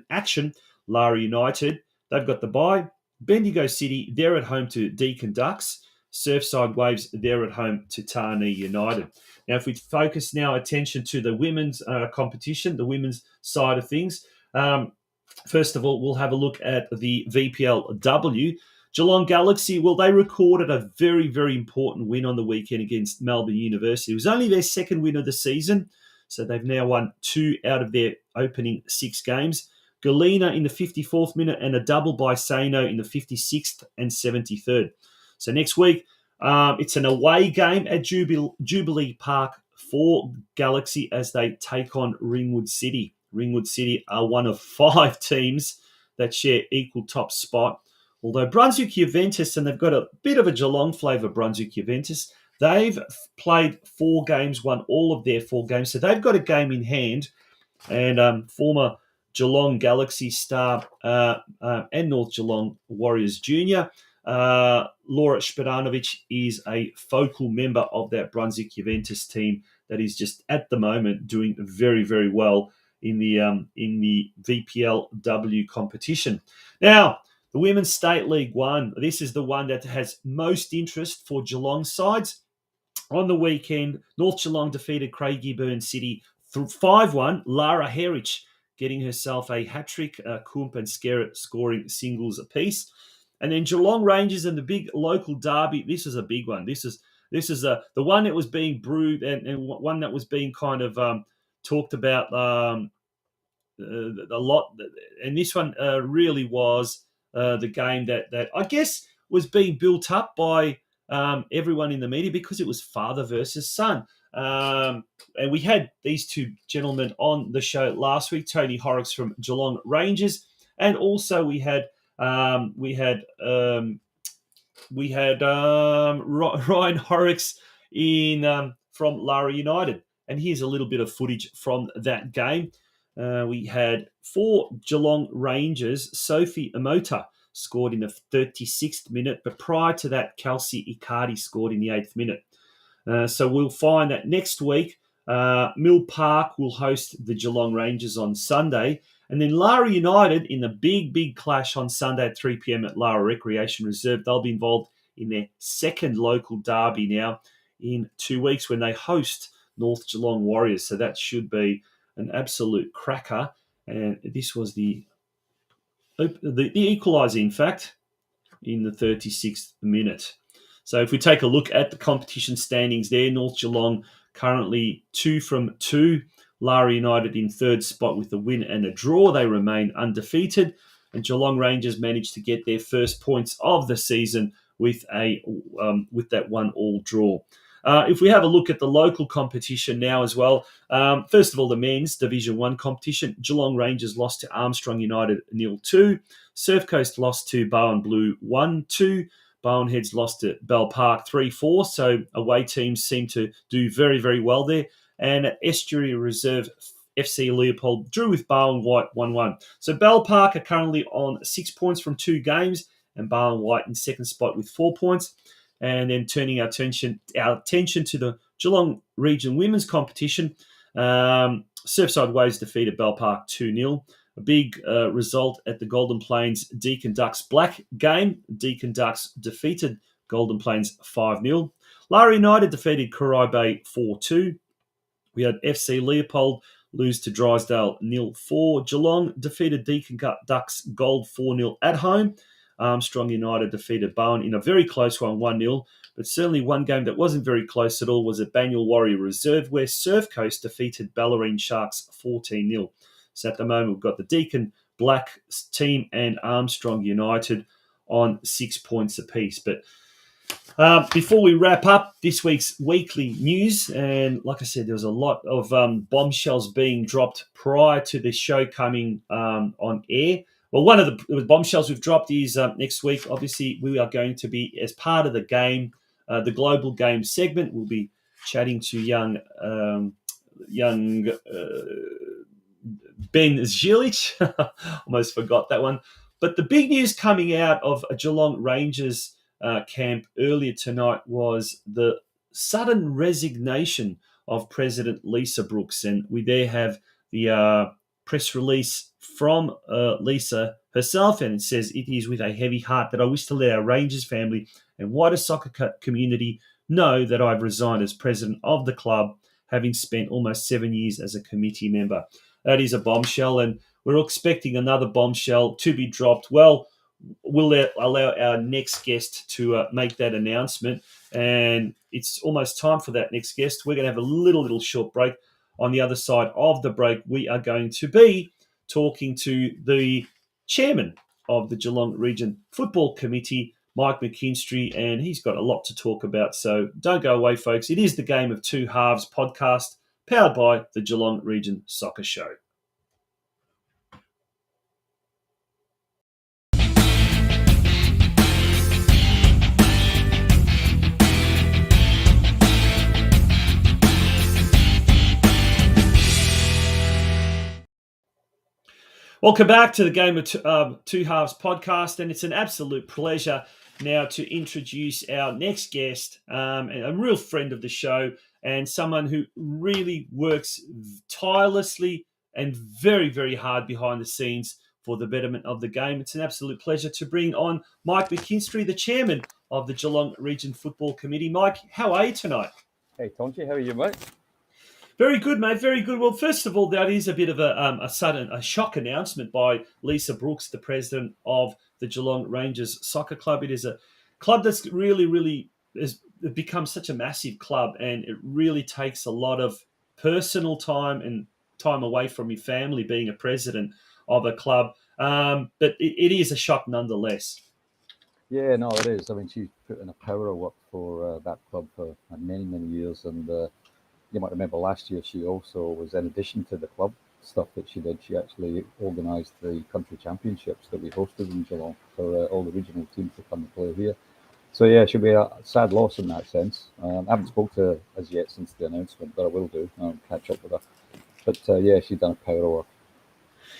A: action, Lara United, they've got the bye. Bendigo City, they're at home to Deakin Ducks. Surfside Waves, they're at home to Tarnee United. Now, if we focus now attention to the women's competition, the women's side of things, first of all, we'll have a look at the VPLW. Geelong Galaxy, well, they recorded a very, very important win on the weekend against Melbourne University. It was only their second win of the season, so they've now won 2 out of their opening 6 games. Galena in the 54th minute and a double by Sano in the 56th and 73rd. So next week, it's an away game at Jubilee Park for Galaxy as they take on Ringwood City. Ringwood City are one of 5 teams that share equal top spot. Although Brunswick Juventus, and they've got a bit of a Geelong flavour, Brunswick Juventus, they've played 4 games, won all of their 4 games. So they've got a game in hand. And former Geelong Galaxy star and North Geelong Warriors Junior, Laura Spadanovic is a focal member of that Brunswick Juventus team that is just at the moment doing very, very well in the VPLW competition. Now, the Women's State League 1, this is the one that has most interest for Geelong sides. On the weekend, North Geelong defeated Craigieburn City 5-1. Lara Herich getting herself a hat-trick, Kump and Skerritt scoring singles apiece. And then Geelong Rangers and the big local derby. This is a big one. This is the one that was being brewed and one that was being kind of talked about a lot. And this one really was the game that I guess was being built up by everyone in the media because it was father versus son. And we had these two gentlemen on the show last week, Tony Horrocks from Geelong Rangers, and also we had Ryan Horrocks from Lara United. And here's a little bit of footage from that game. We had for Geelong Rangers, Sophie Amota scored in the 36th minute, but prior to that, Kelsey Icardi scored in the 8th minute. So we'll find that next week, Mill Park will host the Geelong Rangers on Sunday. And then Lara United in the big clash on Sunday at 3 p.m. at Lara Recreation Reserve. They'll be involved in their second local derby now in 2 weeks when they host North Geelong Warriors. So that should be an absolute cracker. And this was the equaliser, in fact, in the 36th minute. So if we take a look at the competition standings there, North Geelong currently 2 from 2. Lara United in third spot with a win and a draw. They remain undefeated. And Geelong Rangers managed to get their first points of the season with that 1-1 draw. If we have a look at the local competition now as well, first of all, the men's Division 1 competition, Geelong Rangers lost to Armstrong United 0-2. Surf Coast lost to Bowen Blue 1-2. Bowen Heads lost to Bell Park 3-4. So away teams seem to do very, very well there. And at Estuary Reserve, FC Leopold drew with Bowen White 1-1. So Bell Park are currently on 6 points from 2 games, and Bowen White in second spot with 4 points. And then turning our attention to the Geelong Region Women's Competition, Surfside Waves defeated Bell Park 2-0. A big result at the Golden Plains Deakin Ducks Black game. Deakin Ducks defeated Golden Plains 5-0. Lara United defeated Corai Bay 4-2. We had FC Leopold lose to Drysdale 0-4. Geelong defeated Deakin Ducks Gold 4-0 at home. Armstrong United defeated Bowen in a very close one, 1-0. But certainly one game that wasn't very close at all was at Banyule Warrior Reserve, where Surf Coast defeated Ballerine Sharks 14-0. So at the moment, we've got the Deakin Black team and Armstrong United on 6 points apiece. But before we wrap up this week's weekly news, and like I said, there was a lot of bombshells being dropped prior to the show coming on air. Well, one of the bombshells we've dropped is next week. Obviously, we are going to be, as part of the game, the Global Game segment, we'll be chatting to young Ben Zilic. Almost forgot that one. But the big news coming out of a Geelong Rangers camp earlier tonight was the sudden resignation of President Lisa Brooks. And we there have the press release from Lisa herself, and it says, "It is with a heavy heart that I wish to let our Rangers family and wider soccer community know that I've resigned as president of the club, having spent almost 7 years as a committee member." That is a bombshell, and we're expecting another bombshell to be dropped. Well, we'll allow our next guest to make that announcement, and it's almost time for that next guest. We're going to have a little short break. On the other side of the break, we are going to be talking to the chairman of the Geelong Region Football Committee, Mike McKinstry, and he's got a lot to talk about. So don't go away, folks. It is the Game of Two Halves podcast, powered by the Geelong Region Soccer Show. Welcome back to the Game of Two Halves podcast, and it's an absolute pleasure now to introduce our next guest, and a real friend of the show, and someone who really works tirelessly and very, very hard behind the scenes for the betterment of the game. It's an absolute pleasure to bring on Mike McKINSTRY, the chairman of the Geelong Region Football Committee. Mike, how are you tonight?
C: Hey, Tonchi, how are you, mate?
A: Very good, mate. Very good. Well, first of all, that is a bit of a shock announcement by Lisa Brooks, the president of the Geelong Rangers Soccer Club. It is a club that's really has become such a massive club, and it really takes a lot of personal time and time away from your family being a president of a club. But it is a shock nonetheless.
C: Yeah, no, it is. I mean, she's put in a power of work for that club for many years, and you might remember last year she also was, in addition to the club stuff that she did, she actually organised the country championships that we hosted in Geelong for all the regional teams to come and play here. So yeah, she'll be a sad loss in that sense. I haven't spoken to her as yet since the announcement, but I will do. I'll catch up with her. But yeah, she's done a power of work.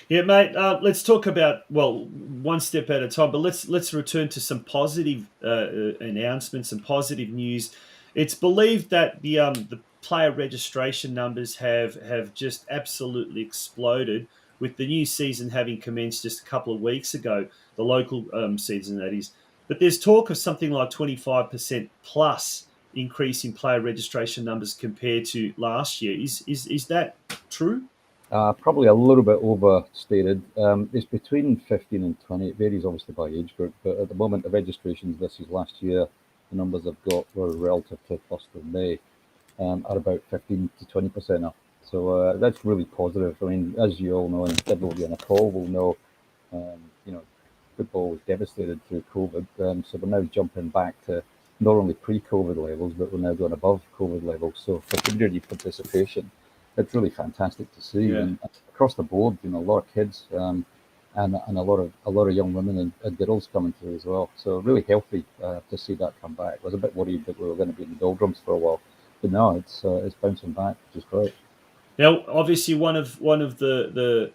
A: Yeah, mate. Let's talk about, well, one step at a time. But let's return to some positive announcements and positive news. It's believed that the player registration numbers have just absolutely exploded with the new season having commenced just a couple of weeks ago, the local season that is. But there's talk of something like 25% plus increase in player registration numbers compared to last year. Is that true?
C: Probably a little bit overstated. It's between 15 and 20. It varies obviously by age group, but at the moment, the registrations this is last year, the numbers I've got were relative to 1st of May, are about 15 to 20% up. So that's really positive. I mean, as you all know, and everybody on the call will know, you know, football was devastated through COVID. So we're now jumping back to not only pre-COVID levels, but we're now going above COVID levels. So for community participation, it's really fantastic to see,
A: Yeah.
C: and across the board, you know, a lot of kids and a lot of young women and girls coming through as well. So really healthy to see that come back. I was a bit worried that we were going to be in the doldrums for a while, but no, it's bouncing back, which is great.
A: Now, obviously, one of the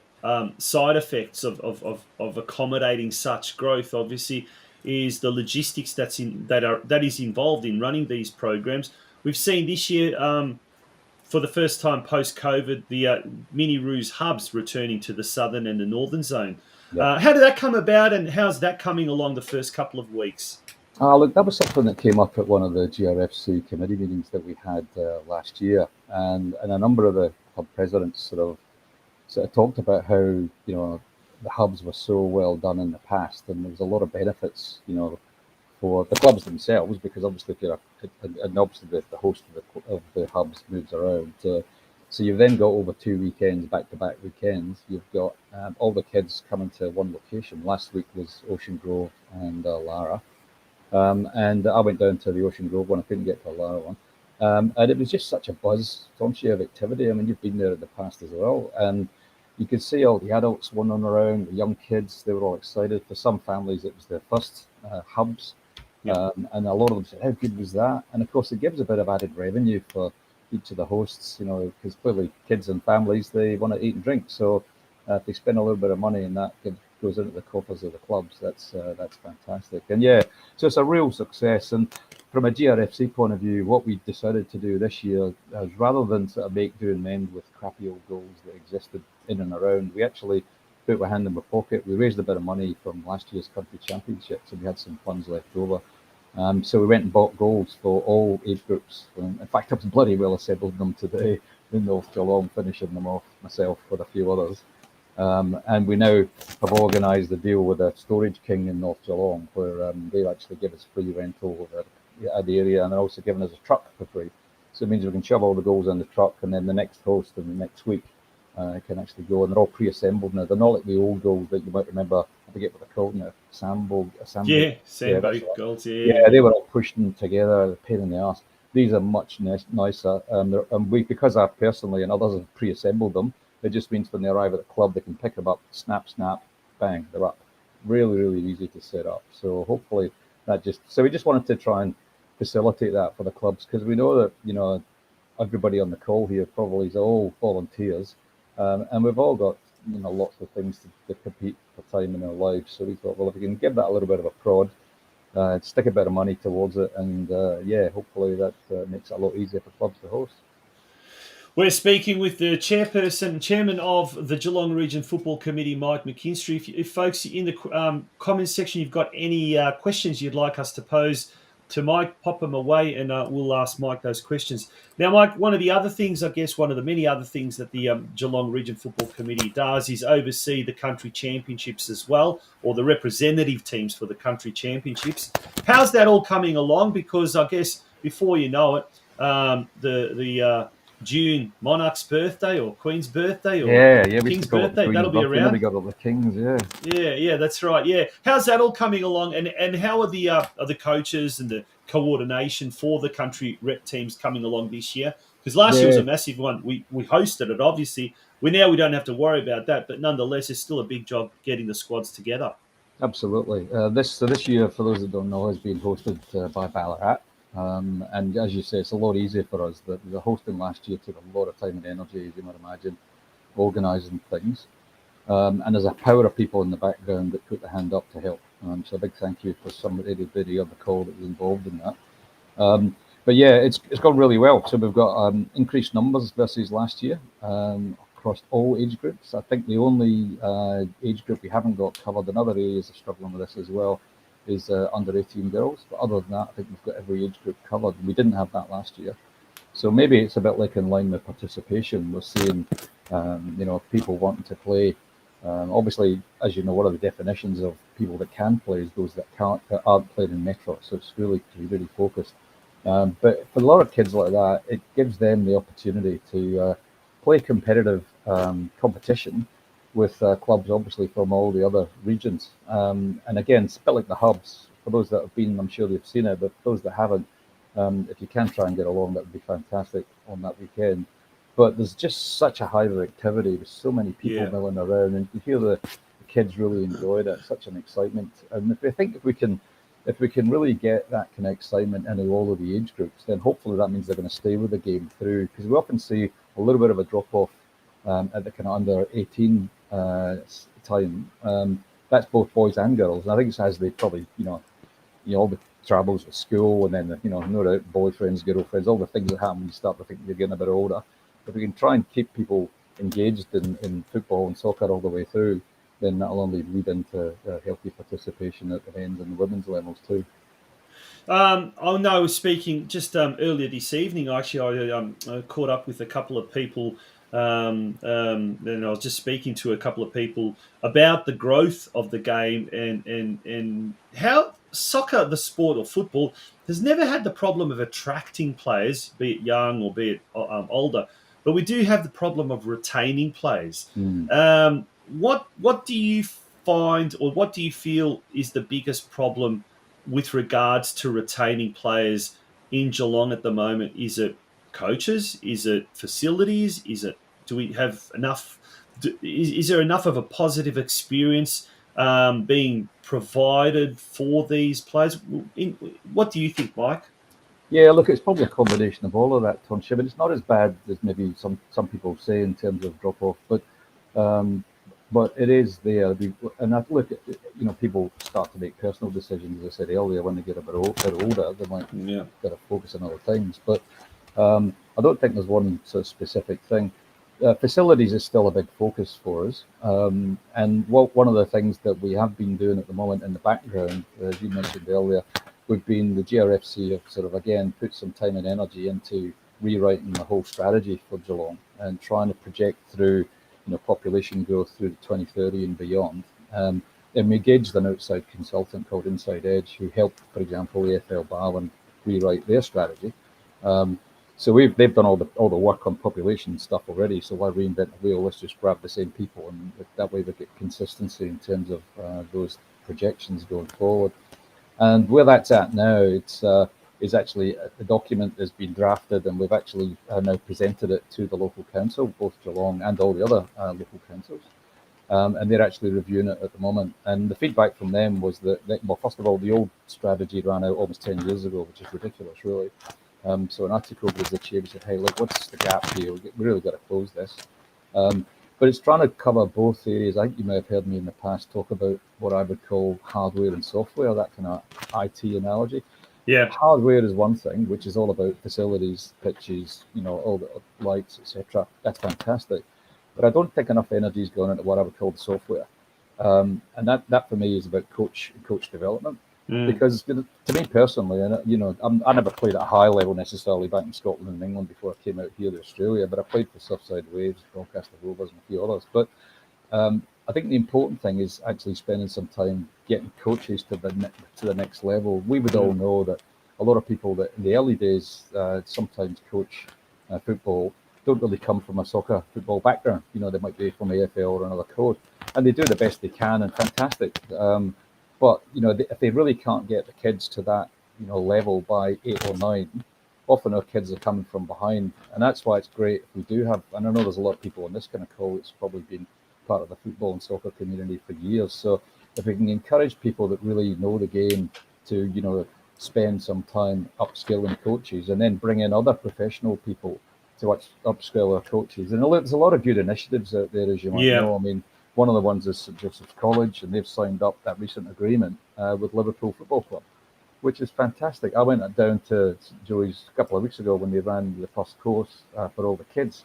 A: side effects of accommodating such growth, obviously, is the logistics that is involved in running these programs. We've seen this year, for the first time post COVID, the mini Roos hubs returning to the southern and the northern zone.
C: Yeah.
A: How did that come about, and how's that coming along the first couple of weeks?
C: Look, that was something that came up at one of the GRFC committee meetings that we had last year, and a number of the hub presidents sort of talked about how, you know, the hubs were so well done in the past, and there was a lot of benefits, you know, for the clubs themselves, because obviously if you're and obviously the host of the hubs moves around. So you've then got over 2 weekends, back-to-back weekends. You've got all the kids coming to one location. Last week was Ocean Grove and Lara. And I went down to the Ocean Grove one. I couldn't get to the Lara one. And it was just such a buzz, Tomshi, of activity. I mean, you've been there in the past as well. And you could see all the adults wandering around, the young kids. They were all excited. For some families, it was their first hubs.
A: Yep.
C: And a lot of them said, how good was that? And of course, it gives a bit of added revenue for each of the hosts, you know, because clearly kids and families, they want to eat and drink. So if they spend a little bit of money and that goes into the coffers of the clubs, that's fantastic. And yeah, so it's a real success. And from a GRFC point of view, what we decided to do this year is, rather than sort of make do and mend with crappy old goals that existed in and around, we actually put our hand in our pocket. We raised a bit of money from last year's country championships, and we had some funds left over. So we went and bought goals for all age groups. In fact, I was bloody well assembling them today in North Geelong, finishing them off myself with a few others. And we now have organised a deal with a Storage King in North Geelong, where they actually give us free rental of the area, and they're also giving us a truck for free. So it means we can shove all the goals in the truck, and then the next host in the next week can actually go, and they're all pre-assembled now. They're not like the old goals that you might remember. I forget what they're called now. Sambo.
A: Yeah, Sambo goals.
C: Yeah, they were all pushed in together, a pain in the arse. These are much nicer, and we, because I personally and others have pre-assembled them, it just means when they arrive at the club, they can pick them up, snap, bang, they're up. Really easy to set up. So hopefully so we just wanted to try and facilitate that for the clubs, because we know that, you know, everybody on the call here probably is all volunteers, and we've all got, you know, lots of things to compete for time in our lives. So we thought, well, if we can give that a little bit of a prod, stick a bit of money towards it, and hopefully that makes it a lot easier for clubs to host.
A: We're speaking with the chairman of the Geelong Region Football Committee, Mike McKinstry. If folks in the comments section, you've got any questions you'd like us to pose to Mike, pop them away, and we'll ask Mike those questions. Now, Mike, one of the many other things that the Geelong Region Football Committee does is oversee the country championships as well, or the representative teams for the country championships. How's that all coming along? Because I guess before you know it, the June Monarch's birthday or Queen's birthday or King's birthday, that'll be around.
C: We got all the Kings,
A: Yeah, that's right. Yeah, how's that all coming along? And how are the coaches and the coordination for the country rep teams coming along this year? Because last year was a massive one. We hosted it, obviously. We don't have to worry about that, but nonetheless, it's still a big job getting the squads together.
C: Absolutely. This year, for those that don't know, has been hosted by Ballarat. And as you say, it's a lot easier for us. The hosting last year took a lot of time and energy, as you might imagine, organising things. And there's a power of people in the background that put the hand up to help. So a big thank you for everybody on the call that was involved in that. But yeah, it's gone really well. So we've got increased numbers versus last year across all age groups. I think the only age group we haven't got covered, and other areas are struggling with this as well, is under 18 girls. But other than that, I think we've got every age group covered. We didn't have that last year. So maybe it's a bit like in line with participation. We're seeing, people wanting to play. Obviously, as you know, one of the definitions of people that can play is those that aren't playing in Metro. So it's really focused. But for a lot of kids like that, it gives them the opportunity to play competitive competition with clubs, obviously, from all the other regions. And again, it's a bit like the hubs. For those that have been, I'm sure they've seen it, but for those that haven't, if you can try and get along, that would be fantastic on that weekend. But there's just such a high activity with so many people milling around, and you hear the kids really enjoy it. Such an excitement. And if we can really get that kind of excitement into all of the age groups, then hopefully that means they're going to stay with the game through. Because we often see a little bit of a drop off at the kind of under 18 time. That's both boys and girls. And I think it's as they probably, all the troubles with school, and then no doubt boyfriends, girlfriends, all the things that happen when you start to think you're getting a bit older. If we can try and keep people engaged in football and soccer all the way through, then that'll only lead into healthy participation at the men's and the women's levels too.
A: I know, speaking just earlier this evening, actually, I caught up with a couple of people, and I was just speaking to a couple of people about the growth of the game and how soccer, the sport or football, has never had the problem of attracting players, be it young or be it older, but we do have the problem of retaining players. What do you find, or what do you feel is the biggest problem with regards to retaining players in Geelong at the moment? Is it coaches? Is it facilities? Do we have enough? Is there enough of a positive experience being provided for these players? What do you think, Mike?
C: Yeah, look, it's probably a combination of all of that, Tonship, but it's not as bad as maybe some people say in terms of drop off, but it is there. And I look at, people start to make personal decisions, as I said earlier, when they get a bit older, they might got to focus on other things. But I don't think there's one sort of specific thing. Facilities is still a big focus for us. And one of the things that we have been doing at the moment in the background, as you mentioned earlier, we've been, the GRFC have sort of, again, put some time and energy into rewriting the whole strategy for Geelong and trying to project through population growth through to 2030 and beyond. And we engaged an outside consultant called Inside Edge, who helped, for example, AFL Barwon rewrite their strategy. So they've done all the work on population stuff already. So why reinvent the wheel? Let's just grab the same people, and that way we get consistency in terms of those projections going forward. And where that's at now, is actually a document that's been drafted, and we've actually now presented it to the local council, both Geelong and all the other local councils. And they're actually reviewing it at the moment. And the feedback from them was that, well, first of all, the old strategy ran out almost 10 years ago, which is ridiculous, really. So an article was achieved, said, hey, look, what's the gap here? We really got to close this. But but it's trying to cover both areas. I think you may have heard me in the past talk about what I would call hardware and software, that kind of IT analogy.
A: Yeah.
C: Hardware is one thing, which is all about facilities, pitches, all the lights, etc. That's fantastic. But I don't think enough energy is going into what I would call the software. And that for me is about coach development. Because to me personally, and I never played at a high level necessarily back in Scotland and England before I came out here to Australia, but I played for Surfside Waves, Doncaster Rovers, and a few others. But I think the important thing is actually spending some time getting coaches to the next level. We would all know that a lot of people that in the early days sometimes coach football don't really come from a soccer football background. They might be from AFL or another code, and they do the best they can, and fantastic. But if they really can't get the kids to that level by 8 or 9, often our kids are coming from behind, and that's why it's great if we do have. And I know there's a lot of people on this kind of call. It's probably been part of the football and soccer community for years. So if we can encourage people that really know the game to spend some time upskilling coaches, and then bring in other professional people to upskill our coaches. And there's a lot of good initiatives out there, as you might know. I mean, one of the ones is St Joseph's College, and they've signed up that recent agreement with Liverpool Football Club, which is fantastic. I went down to St Joey's a couple of weeks ago when they ran the first course for all the kids,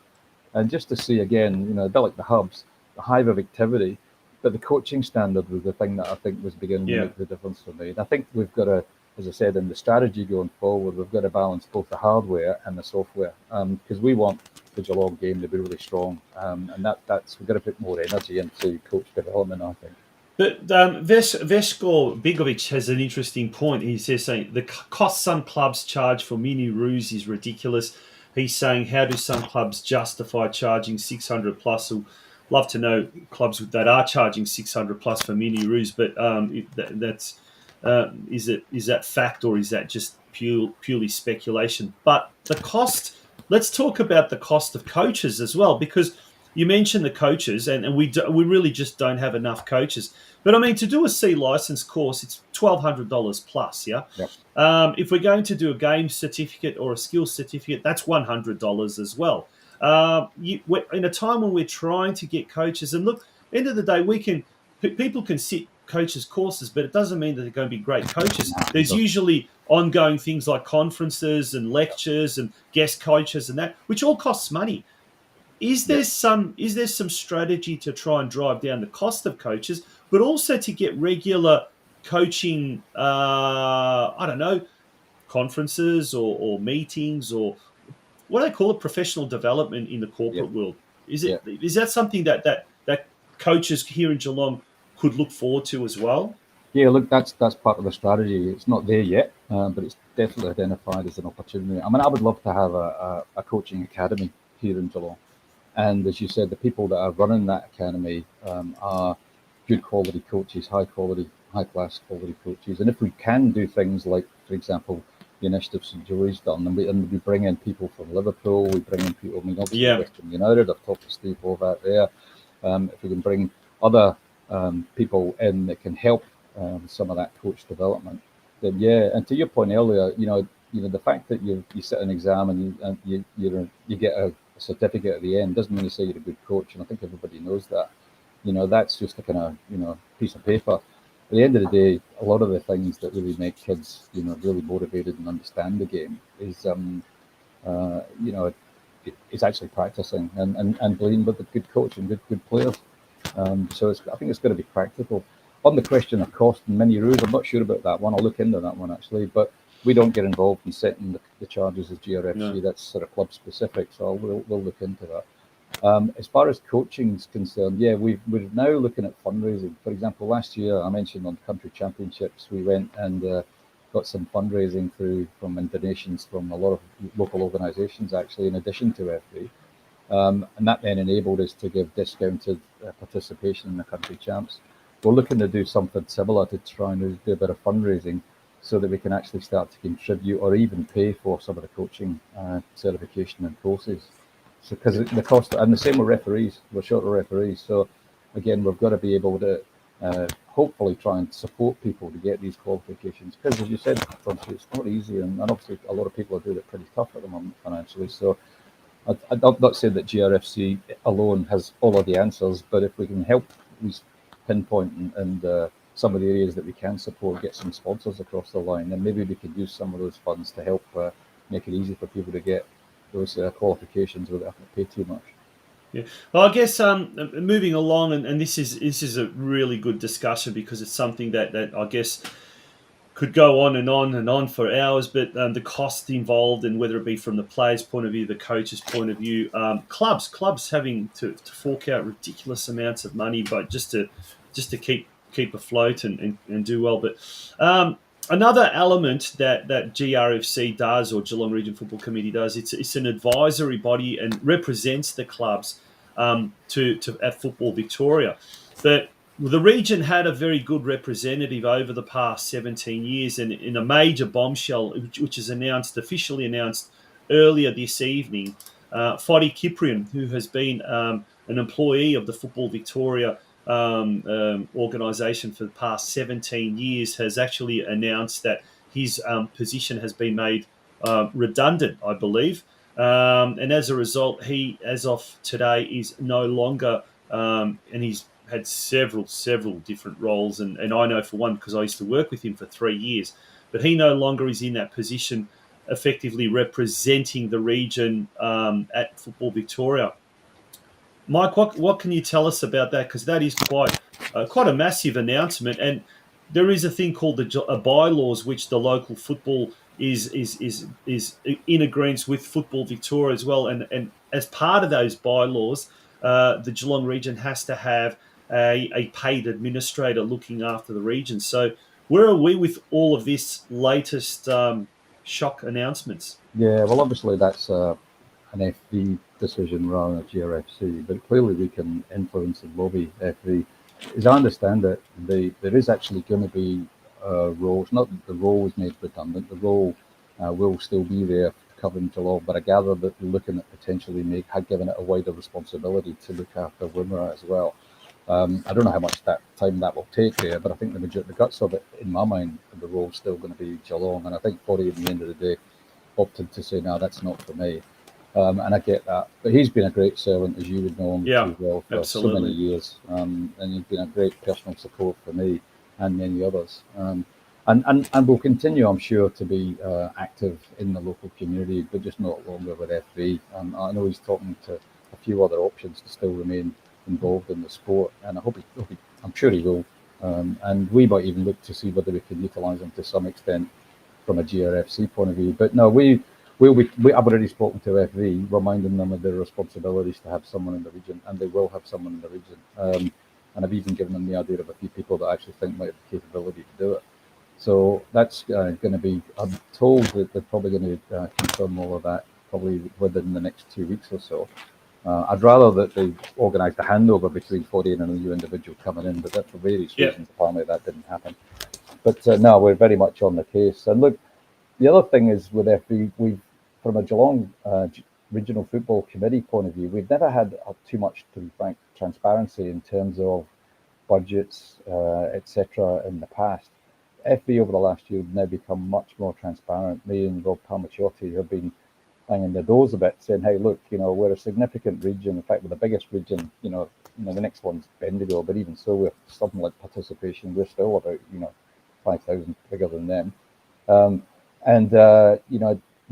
C: and just to see again, a bit like the hubs, the hive of activity, but the coaching standard was the thing that I think was beginning to make the difference for me. And I think we've got to, as I said, in the strategy going forward, we've got to balance both the hardware and the software, because we want the Geelong game to be really strong, and that's we've got to put more energy into coach development, I think.
A: But Vesko Bigovic has an interesting point. He says saying the cost some clubs charge for mini roos is ridiculous. He's saying, how do some clubs justify charging 600 plus? He'll love to know clubs that are charging 600 plus for mini roos, but that's is that fact, or is that just purely speculation? But the cost. Let's talk about the cost of coaches as well, because you mentioned the coaches, and we really just don't have enough coaches. But I mean, to do a C license course, it's $1,200 plus. Yeah.
C: Yep.
A: If we're going to do a game certificate or a skills certificate, that's $100 as well. In a time when we're trying to get coaches, and look, end of the day, people can sit coaches courses, but it doesn't mean that they're going to be great coaches. There's usually ongoing things like conferences and lectures and guest coaches and that, which all costs money. Is there some strategy to try and drive down the cost of coaches, but also to get regular coaching, conferences or meetings, or what do they call it, professional development in the corporate world? Is that something that coaches here in Geelong could look forward to as well?
C: Yeah, look, that's part of the strategy. It's not there yet, but it's definitely identified as an opportunity. I mean, I would love to have a coaching academy here in Geelong. And as you said, the people that are running that academy are good quality coaches, high class quality coaches. And if we can do things like, for example, the initiative St Joey's done, and we bring in people from Liverpool, we bring in people, obviously Western United, I've talked to Steve Horvath there. If we can bring other people in that can help some of that coach development, then and to your point earlier, the fact that you sit an exam and you get a certificate at the end doesn't really say you're a good coach, and I think everybody knows that. That's just a kind of piece of paper. At the end of the day, a lot of the things that really make kids really motivated and understand the game is it's actually practicing and playing with a good coach and good players. So I think it's going to be practical. On the question of cost and mini roos, I'm not sure about that one. I'll look into that one actually, but we don't get involved in setting the charges as GRFC. No. That's sort of club specific, so we'll look into that. As far as coaching is concerned, we're now looking at fundraising. For example, last year I mentioned on country championships, we went and got some fundraising from donations from a lot of local organisations actually, in addition to Ep3. And that then enabled us to give discounted participation in the country champs. We're looking to do something similar to try and do a bit of fundraising so that we can actually start to contribute or even pay for some of the coaching certification and courses. So because the cost, and the same with referees, we're short of referees. So again, we've got to be able to hopefully try and support people to get these qualifications. Because as you said, it's not easy, and obviously a lot of people are doing it pretty tough at the moment financially. So I'm not saying that GRFC alone has all of the answers, but if we can help at least pinpoint and some of the areas that we can support, get some sponsors across the line, then maybe we could use some of those funds to help make it easy for people to get those qualifications without having to pay too much.
A: Yeah. Well, I guess moving along, and this is a really good discussion because it's something that I guess could go on and on and on for hours, but the cost involved, and whether it be from the players' point of view, the coach's point of view, clubs having to fork out ridiculous amounts of money, but just to keep afloat and do well. But another element that GRFC does, or Geelong Region Football Committee does, it's an advisory body and represents the clubs at Football Victoria. But the region had a very good representative over the past 17 years, and in a major bombshell, which is officially announced earlier this evening, Foddy Kiprian, who has been an employee of the Football Victoria organisation for the past 17 years, has actually announced that his position has been made redundant, I believe. And as a result, he, as of today, is no longer, and he's had several different roles. And I know for one, because I used to work with him for 3 years, but he no longer is in that position, effectively representing the region at Football Victoria. Mike, what can you tell us about that? Because that is quite a massive announcement, and there is a thing called the bylaws, which the local football is in agreement with Football Victoria as well. And as part of those bylaws, the Geelong region has to have a paid administrator looking after the region. So where are we with all of this latest shock announcements?
C: Yeah, well, obviously that's an FV decision rather than a GRFC, but clearly we can influence and lobby FV. As I understand it, there is actually going to be roles, not that the role is made redundant, the role will still be there covering Geelong, but I gather that they're looking at potentially giving it a wider responsibility to look after Wimmera as well. I don't know how much time that will take there, but I think the guts of it, in my mind, the role's still going to be Geelong, and I think Foddy, at the end of the day, opted to say, no, that's not for me. And I get that. But he's been a great servant, as you would know him too well, for so many years. And he's been a great personal support for me and many others. And will continue, I'm sure, to be active in the local community, but just not longer with FV. I know he's talking to a few other options to still remain involved in the sport, and I'm sure he will. And we might even look to see whether we can utilise him to some extent from a GRFC point of view. But no, I've already spoken to FV, reminding them of their responsibilities to have someone in the region, and they will have someone in the region. And I've even given them the idea of a few people that I actually think might have the capability to do it. So that's going to be, I'm told that they're probably going to confirm all of that probably within the next 2 weeks or so. I'd rather that they organise the handover between Foddy and a new individual coming in, but that for various reasons, apparently that didn't happen. But no, we're very much on the case. And look, the other thing is with FV, we've, from a Geelong Regional Football Committee point of view, we've never had too much, to be frank, transparency in terms of budgets, etc. in the past. FV over the last year have now become much more transparent. Me and Rob Palmaciotti have been banging the doors a bit, saying, hey, look, we're a significant region. In fact, we're the biggest region, the next one's Bendigo, but even so, we're something like participation. We're still about, 5,000 bigger than them. They're now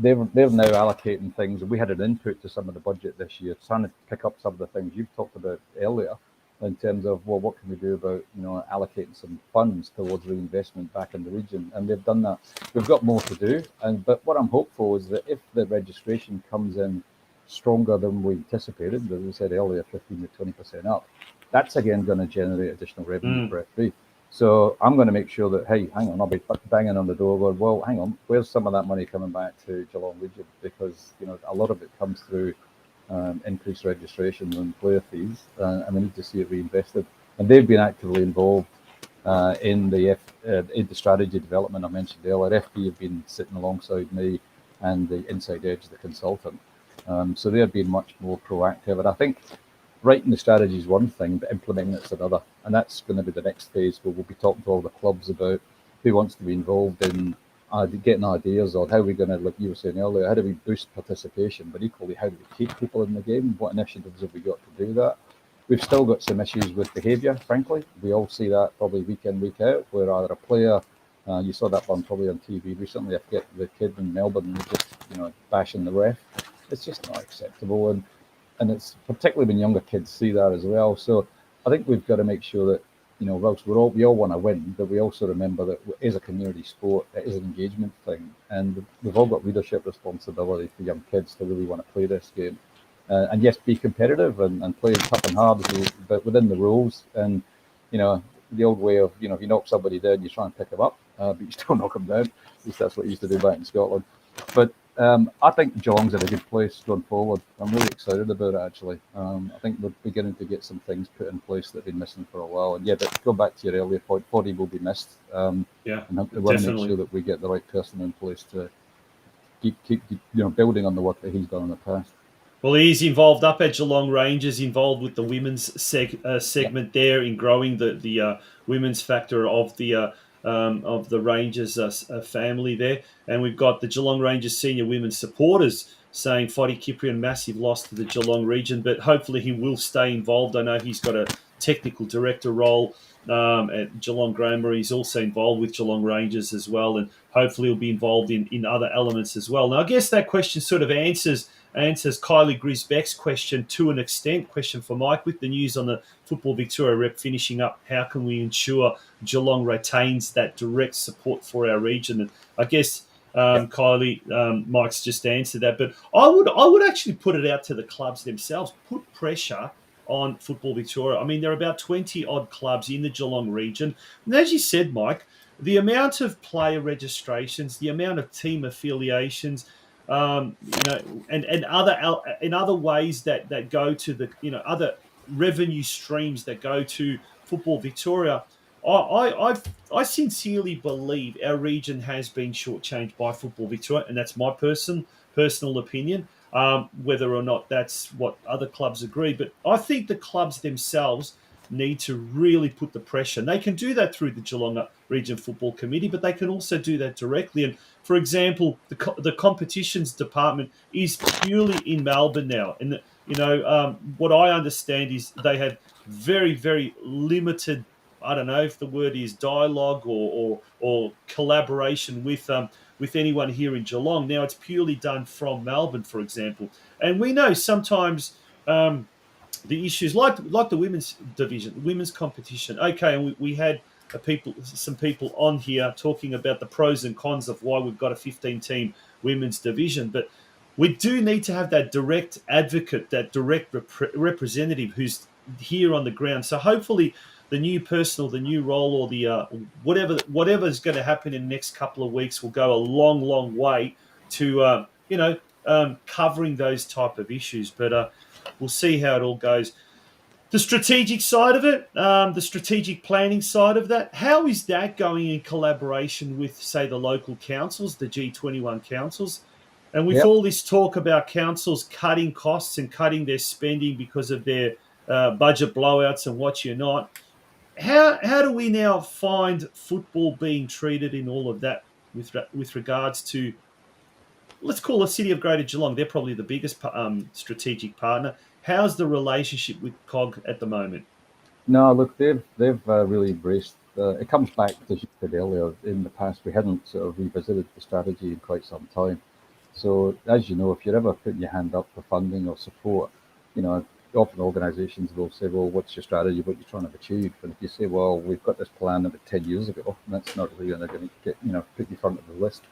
C: allocating things. We had an input to some of the budget this year, trying to pick up some of the things you've talked about earlier in terms of, well, what can we do about, allocating some funds towards reinvestment back in the region? And they've done that. We've got more to do. But what I'm hopeful is that if the registration comes in stronger than we anticipated, as we said earlier, 15 to 20% up, that's again going to generate additional revenue for FV. So I'm going to make sure that, hey, hang on, I'll be banging on the door going, well, hang on, where's some of that money coming back to Geelong Region? Because, a lot of it comes through increased registrations and player fees, and we need to see it reinvested. And they've been actively involved in the strategy development I mentioned earlier. FB have been sitting alongside me and the Inside Edge, the consultant. So they've been much more proactive. And I think writing the strategy is one thing, but implementing it's another. And that's going to be the next phase where we'll be talking to all the clubs about who wants to be involved in getting ideas on how we're going to, like you were saying earlier, how do we boost participation, but equally how do we keep people in the game? What initiatives have we got to do that? We've still got some issues with behaviour, frankly. We all see that probably week in, week out, where either a player, you saw that one probably on TV recently, I forget the kid in Melbourne, just bashing the ref. It's just not acceptable, and it's particularly when younger kids see that as well. So I think we've got to make sure that, whilst we all want to win, but we also remember that it is a community sport, it is an engagement thing, and we've all got leadership responsibility for young kids to really want to play this game. And yes, be competitive and play tough and hard, but within the rules. And, the old way of, if you knock somebody down, you try and pick them up, but you still knock them down. At least that's what you used to do back in Scotland. But I think Geelong's in a good place going forward. I'm really excited about it, actually. I think we're beginning to get some things put in place that have been missing for a while. And yeah, but go back to your earlier point, Body will be missed.
A: And
C: we want to make sure that we get the right person in place to keep building on the work that he's done in the past.
A: Well, he's involved up at Geelong Rangers, involved with the women's segment there in growing the women's factor of the Rangers family there. And we've got the Geelong Rangers senior women's supporters saying Foddy Cyprian, massive loss to the Geelong region, but hopefully he will stay involved. I know he's got a technical director role at Geelong Grammar. He's also involved with Geelong Rangers as well, and hopefully he'll be involved in other elements as well. Now, I guess that question sort of answers Kylie Grisbeck's question to an extent. Question for Mike: with the news on the Football Victoria rep finishing up, how can we ensure Geelong retains that direct support for our region? And I guess Kylie, Mike's just answered that, but I would actually put it out to the clubs themselves. Put pressure on Football Victoria. I mean, there are about 20 odd clubs in the Geelong region, and as you said, Mike, the amount of player registrations, the amount of team affiliations, and other ways that go to the other revenue streams that go to Football Victoria. I sincerely believe our region has been shortchanged by Football Victoria, and that's my personal opinion. Whether or not that's what other clubs agree, but I think the clubs themselves need to really put the pressure. And they can do that through the Geelong Region Football Committee, but they can also do that directly. And for example, the competitions department is purely in Melbourne now, and what I understand is they have very, very limited. I don't know if the word is dialogue or collaboration with anyone here in Geelong. Now it's purely done from Melbourne, for example, and we know sometimes the issues like the women's division, women's competition. Okay, and we had some people on here talking about the pros and cons of why we've got a 15-team women's division, but we do need to have that direct advocate, that direct representative who's here on the ground. So hopefully the new person, the new role, or the whatever is going to happen in the next couple of weeks will go a long, long way to covering those type of issues. But we'll see how it all goes. The strategic side of it, the strategic planning side of that, how is that going in collaboration with, say, the local councils, the G21 councils? And with all this talk about councils cutting costs and cutting their spending because of their budget blowouts and what you're not, how do we now find football being treated in all of that with regards to, let's call it City of Greater Geelong? They're probably the biggest strategic partner. How's the relationship with COG at the moment?
C: No, look, they've really embraced. It comes back, as you said earlier, in the past we hadn't sort of revisited the strategy in quite some time. So as you know, if you're ever putting your hand up for funding or support, often organisations will say, well, what's your strategy, what you're trying to achieve? And if you say, well, we've got this plan about 10 years ago, and that's not really going to get, put you front of the list.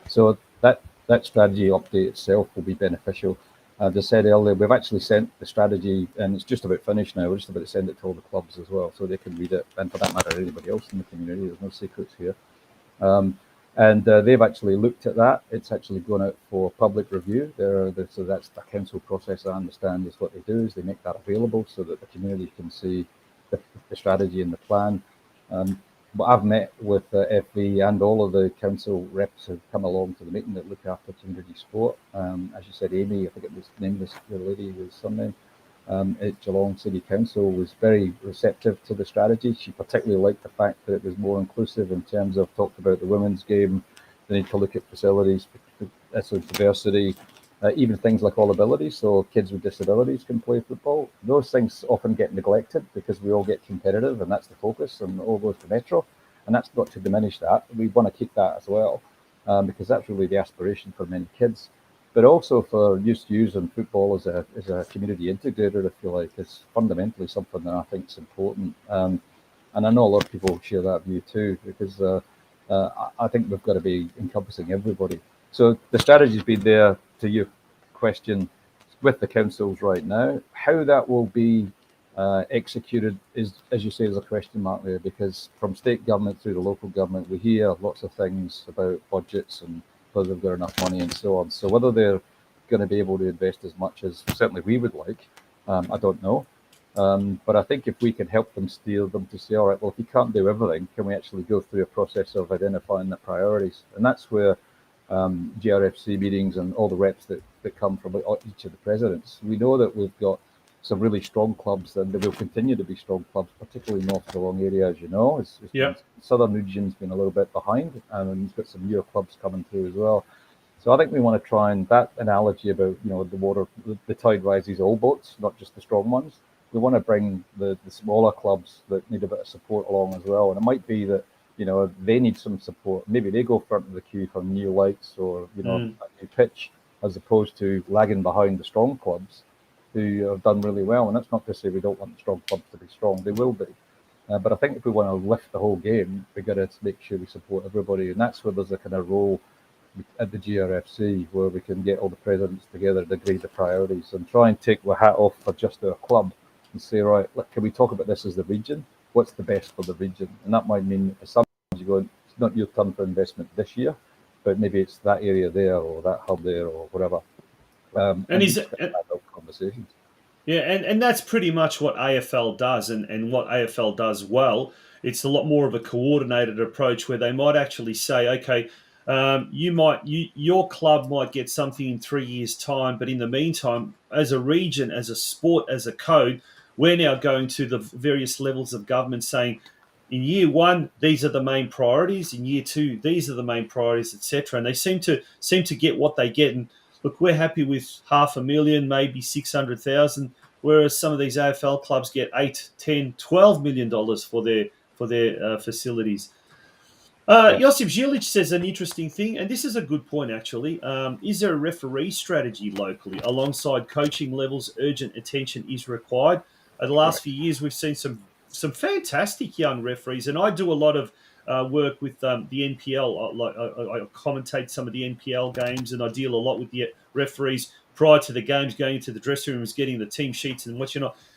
C: So that strategy update itself will be beneficial. As I said earlier, we've actually sent the strategy, and it's just about finished now. We're just about to send it to all the clubs as well, so they can read it, and for that matter, anybody else in the community. There's no secrets here. And they've actually looked at that. It's actually gone out for public review. So that's the council process, I understand, is what they do, is they make that available so that the community can see the strategy and the plan. But I've met with FV and all of the council reps who've come along to the meeting that look after community sport. As you said, Amy, I think it was named this lady with surname, at Geelong City Council, was very receptive to the strategy. She particularly liked the fact that it was more inclusive in terms of talked about the women's game, They need to look at facilities, so diversity, even things like all abilities, so kids with disabilities can play football. Those things often get neglected because we all get competitive, and that's the focus, and all goes to Metro, and that's not to diminish that. We want to keep that as well, because that's really the aspiration for many kids, but also for youth using football as a community integrator, if you like, is fundamentally something that I think is important. And I know a lot of people share that view too, because I think we've got to be encompassing everybody. So the strategy's been there, to your question, with the councils right now. How that will be executed is, as you say, is a question mark there, because from state government through the local government, we hear lots of things about budgets and whether they've got enough money and so on. So whether they're going to be able to invest as much as certainly we would like, I don't know. But I think if we can help them steer them to say, all right, well, if you can't do everything, can we actually go through a process of identifying the priorities? And that's where GRFC meetings and all the reps that come from each of the presidents, we know that we've got some really strong clubs, and there will continue to be strong clubs, particularly North Geelong area, as you know. Southern region's been a little bit behind, and we've got some newer clubs coming through as well. So I think we want to try, and that analogy about, the water, the tide rises all boats, not just the strong ones. We want to bring the smaller clubs that need a bit of support along as well. And it might be that, they need some support. Maybe they go front of the queue for new lights or, a new pitch, as opposed to lagging behind the strong clubs who have done really well. And that's not to say we don't want the strong clubs to be strong. They will be. But I think if we want to lift the whole game, we've got to make sure we support everybody. And that's where there's a kind of role at the GRFC where we can get all the presidents together to agree the priorities and try and take the hat off for just our club and say, right, look, can we talk about this as the region? What's the best for the region? And that might mean for some you go, it's not your turn for investment this year, but maybe it's that area there or that hub there or whatever.
A: And is it
C: conversations?
A: Yeah, and that's pretty much what AFL does, and what AFL does well. It's a lot more of a coordinated approach where they might actually say, okay, your club might get something in 3 years' time, but in the meantime, as a region, as a sport, as a code, we're now going to the various levels of government saying, in year one, these are the main priorities. In year two, these are the main priorities, etc. And they seem to get what they get. And look, we're happy with $500,000, maybe 600,000, whereas some of these AFL clubs get $8, $10, $12 million for their facilities. Josip Zilic says an interesting thing, and this is a good point actually. Is there a referee strategy locally alongside coaching levels? Urgent attention is required. The last few years, we've seen some fantastic young referees, and I do a lot of work with the NPL. I commentate some of the NPL games, and I deal a lot with the referees prior to the games, going into the dressing rooms, getting the team sheets and what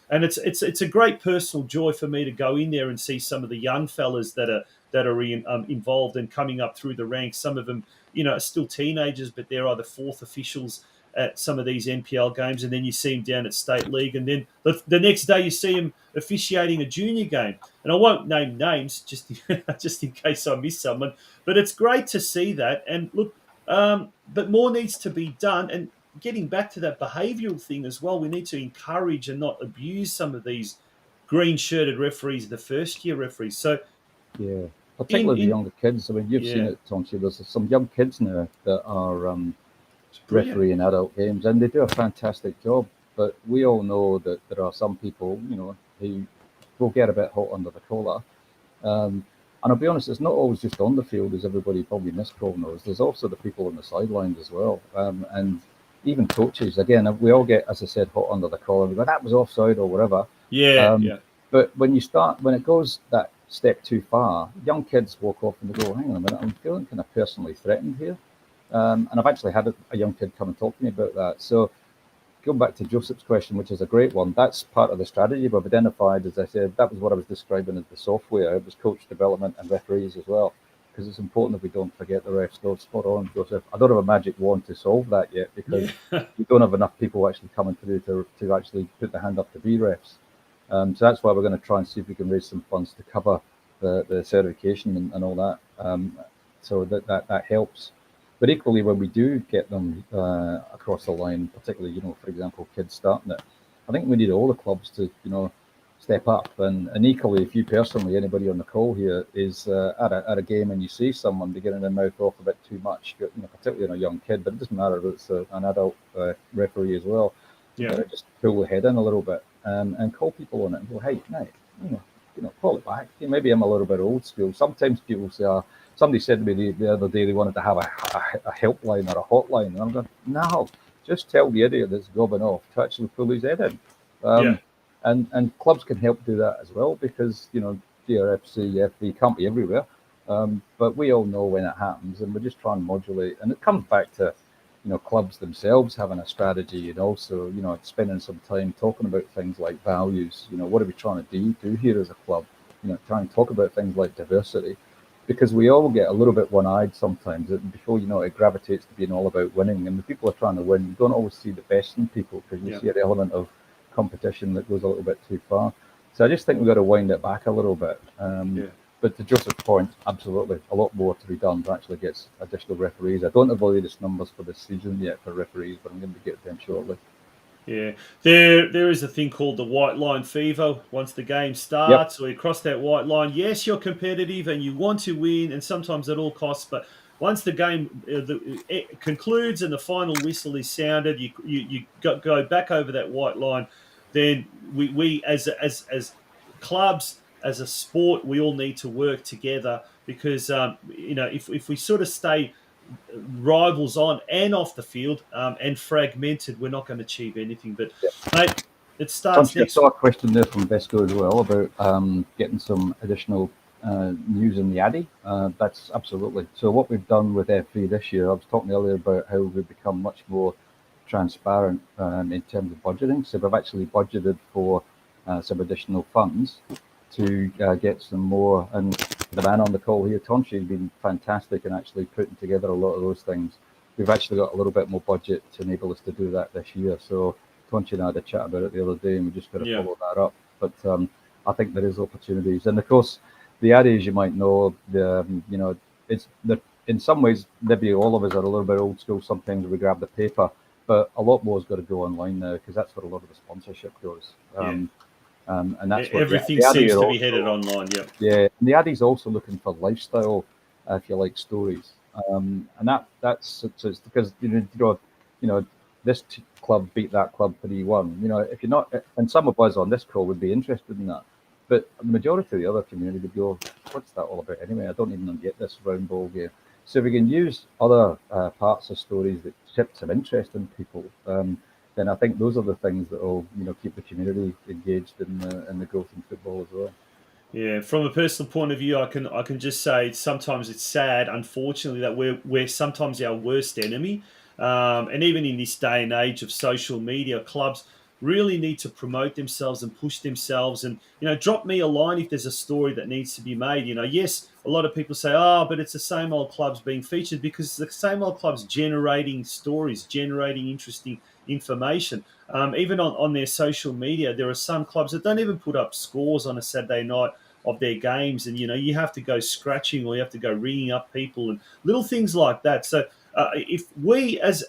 A: And it's a great personal joy for me to go in there and see some of the young fellas that are involved and coming up through the ranks. Some of them, are still teenagers, but they're either fourth officials at some of these NPL games, and then you see them down at State League, and then the next day you see them officiating a junior game. And I won't name names just in case I miss someone, but it's great to see that. And look, but more needs to be done. And getting back to that behavioural thing as well, we need to encourage and not abuse some of these green-shirted referees, the first-year referees. So,
C: yeah, particularly the younger kids. I mean, you've seen it, Tonchi. There's some young kids now that are refereeing adult games, and they do a fantastic job. But we all know that there are some people, who will get a bit hot under the collar. And I'll be honest, it's not always just on the field, as everybody probably in this call knows. There's also the people on the sidelines as well. And even coaches, again, we all get, as I said, hot under the collar. We go, that was offside or whatever.
A: Yeah.
C: But when it goes that step too far, young kids walk off and they go, hang on a minute, I'm feeling kind of personally threatened here. And I've actually had a young kid come and talk to me about that. So going back to Joseph's question, which is a great one, that's part of the strategy. We've identified, as I said, that was what I was describing as the software. It was coach development and referees as well, because it's important that we don't forget the refs. Go spot on, Joseph. I don't have a magic wand to solve that yet, because we don't have enough people actually coming through to actually put the hand up to be refs. So that's why we're going to try and see if we can raise some funds to cover the certification and all that. So that helps. But equally, when we do get them across the line, particularly, for example, kids starting it, I think we need all the clubs to, step up. And equally, if you personally, anybody on the call here, is at a game and you see someone beginning to mouth off a bit too much, particularly in a young kid, but it doesn't matter if it's an adult referee as well. You gotta just pull the head in a little bit and call people on it and go, hey, mate, call it back. Maybe I'm a little bit old school. Sometimes people say, somebody said to me the other day they wanted to have a helpline or a hotline, and I'm going, no, just tell the idiot that's gobbing off to actually pull his head in. And clubs can help do that as well, because GRFC, Ep3 can't be everywhere, but we all know when it happens, and we just try and modulate. And it comes back to clubs themselves having a strategy, and also spending some time talking about things like values. What are we trying to do here as a club? Try and talk about things like diversity, because we all get a little bit one-eyed sometimes. Before you know it, gravitates to being all about winning, and the people are trying to win. You don't always see the best in people, because you see an element of competition that goes a little bit too far. So I just think we've got to wind it back a little bit. But to Joseph's point, absolutely, a lot more to be done to actually get additional referees. I don't have the latest numbers for this season yet for referees, but I'm going to get them shortly.
A: Yeah, there is a thing called the white line fever. Once the game starts, or you cross that white line, yes, you're competitive and you want to win, and sometimes at all costs. But once the game it concludes and the final whistle is sounded, you go back over that white line. Then we as clubs, as a sport, we all need to work together, because if we sort of stay rivals on and off the field and fragmented, we're not going to achieve anything. But mate, it starts
C: next. I saw a question there from Vesco as well about getting some additional news in the Addy. That's absolutely. So what we've done with Ep3 this year, I was talking earlier about how we've become much more transparent in terms of budgeting. So we've actually budgeted for some additional funds to get some more. And the man on the call here, Tonchi, has been fantastic in actually putting together a lot of those things. We've actually got a little bit more budget to enable us to do that this year. So Tonchi and I had a chat about it the other day, and we just got to follow that up. But I think there is opportunities. And of course, the Addies, you might know, it's in some ways, maybe all of us are a little bit old school. Sometimes we grab the paper, but a lot more has got to go online now, because that's where a lot of the sponsorship goes. And that's what
A: everything seems to be headed online.
C: And the Addies also looking for lifestyle, if you like, stories. And that's because this club beat that club 3-1. If you're not, and some of us on this call would be interested in that, but the majority of the other community would go, what's that all about anyway? I don't even get this round ball game. So if we can use other parts of stories that tip some interest in people, then I think those are the things that will keep the community engaged in the growth in football as well.
A: Yeah, from a personal point of view, I can just say sometimes it's sad, unfortunately, that we're sometimes our worst enemy. And even in this day and age of social media, clubs really need to promote themselves and push themselves, and drop me a line if there's a story that needs to be made. Yes, a lot of people say, but it's the same old clubs being featured, because the same old clubs generating stories, generating interesting information. Even on their social media, there are some clubs that don't even put up scores on a Saturday night of their games, and you have to go scratching, or you have to go ringing up people and little things like that. So if we as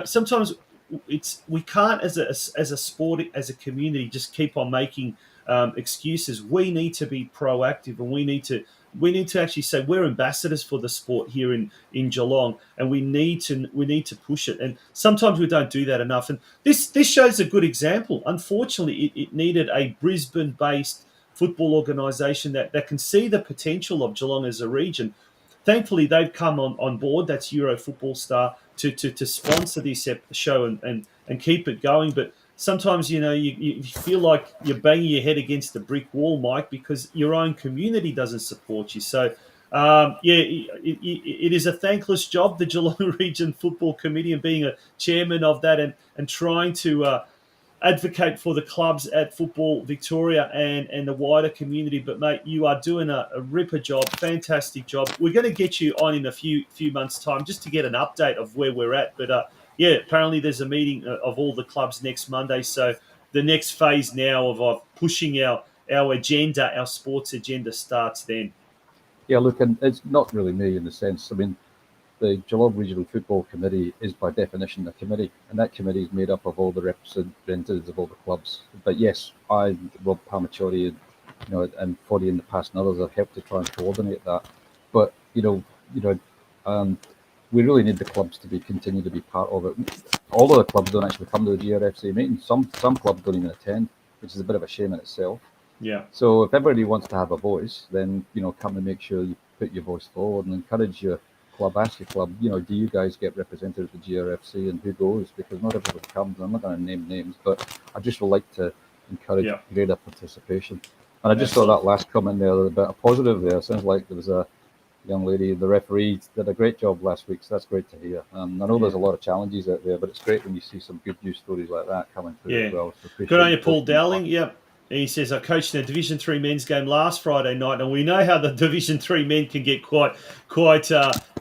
A: sometimes we can't as a sport, as a community, just keep on making excuses. We need to be proactive, and we need to actually say we're ambassadors for the sport here in Geelong, and we need to push it. And sometimes we don't do that enough. And this shows a good example. Unfortunately, it needed a Brisbane-based football organisation that can see the potential of Geelong as a region. Thankfully, they've come on board. That's Euro Football Star to sponsor this show and keep it going. But sometimes, you feel like you're banging your head against a brick wall, Mike, because your own community doesn't support you. So, it is a thankless job, the Geelong Region Football Committee, and being a chairman of that and trying to advocate for the clubs at Football Victoria and the wider community. But mate, you are doing a ripper job, fantastic job. We're going to get you on in a few months' time just to get an update of where we're at. But apparently there's a meeting of all the clubs next Monday. So the next phase now of pushing our agenda, our sports agenda, starts then.
C: Yeah, look, and it's not really me in the sense. I mean, the Geelong Regional Football Committee is by definition a committee, and that committee is made up of all the representatives of all the clubs. But yes, I, Rob Palmachori, and Foddy in the past and others have helped to try and coordinate that. But we really need the clubs to continue to be part of it. All of the clubs don't actually come to the GRFC meetings. Some clubs don't even attend, which is a bit of a shame in itself.
A: Yeah.
C: So if everybody wants to have a voice, then come and make sure you put your voice forward and encourage your club. Ask your club, do you guys get represented at the GRFC and who goes? Because not everybody comes. I'm not going to name names, but I just would like to encourage greater participation. And I just saw that last comment there, a bit of positive there. Sounds like there was a young lady, the referee, did a great job last week, so that's great to hear. I know there's a lot of challenges out there, but it's great when you see some good news stories like that coming through as well. So
A: good on you, Paul Dowling. Yep. He says, I coached in a Division 3 men's game last Friday night, and we know how the Division 3 men can get quite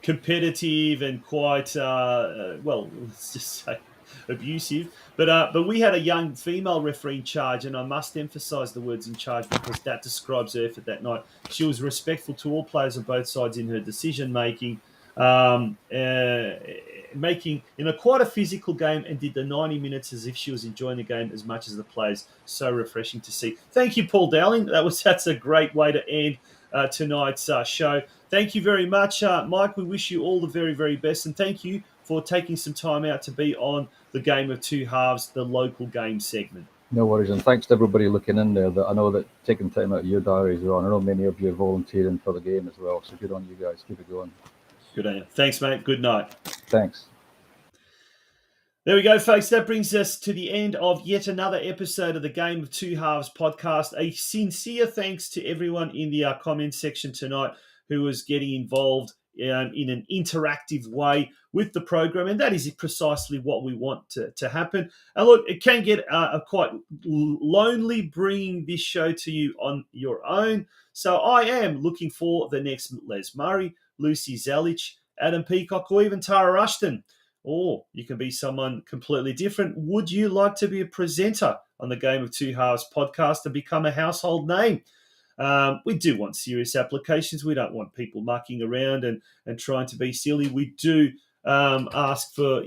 A: competitive and quite, let's just say abusive. But we had a young female referee in charge, and I must emphasise the words in charge because that describes her for that night. She was respectful to all players on both sides in her decision-making, making quite a physical game, and did the 90 minutes as if she was enjoying the game as much as the players. So refreshing to see. Thank you, Paul Dowling. That's a great way to end tonight's show. Thank you very much, Mike. We wish you all the very, very best, and thank you for taking some time out to be on the Game of Two Halves, the local game segment.
C: No worries, and thanks to everybody looking in there. That I know that taking time out of your diaries are on. I know many of you are volunteering for the game as well, so good on you guys. Keep it going.
A: Good on you. Thanks, mate. Good night.
C: Thanks.
A: There we go, folks. That brings us to the end of yet another episode of the Game of Two Halves podcast. A sincere thanks to everyone in the comments section tonight who was getting involved in an interactive way with the program, and that is precisely what we want to happen. And look, it can get quite lonely bringing this show to you on your own, so I am looking for the next Les Murray, Lucy Zelich, Adam Peacock, or even Tara Rushton. Or you can be someone completely different. Would you like to be a presenter on the Game of Two Halves podcast and become a household name? We do want serious applications. We don't want people mucking around and trying to be silly. We do ask for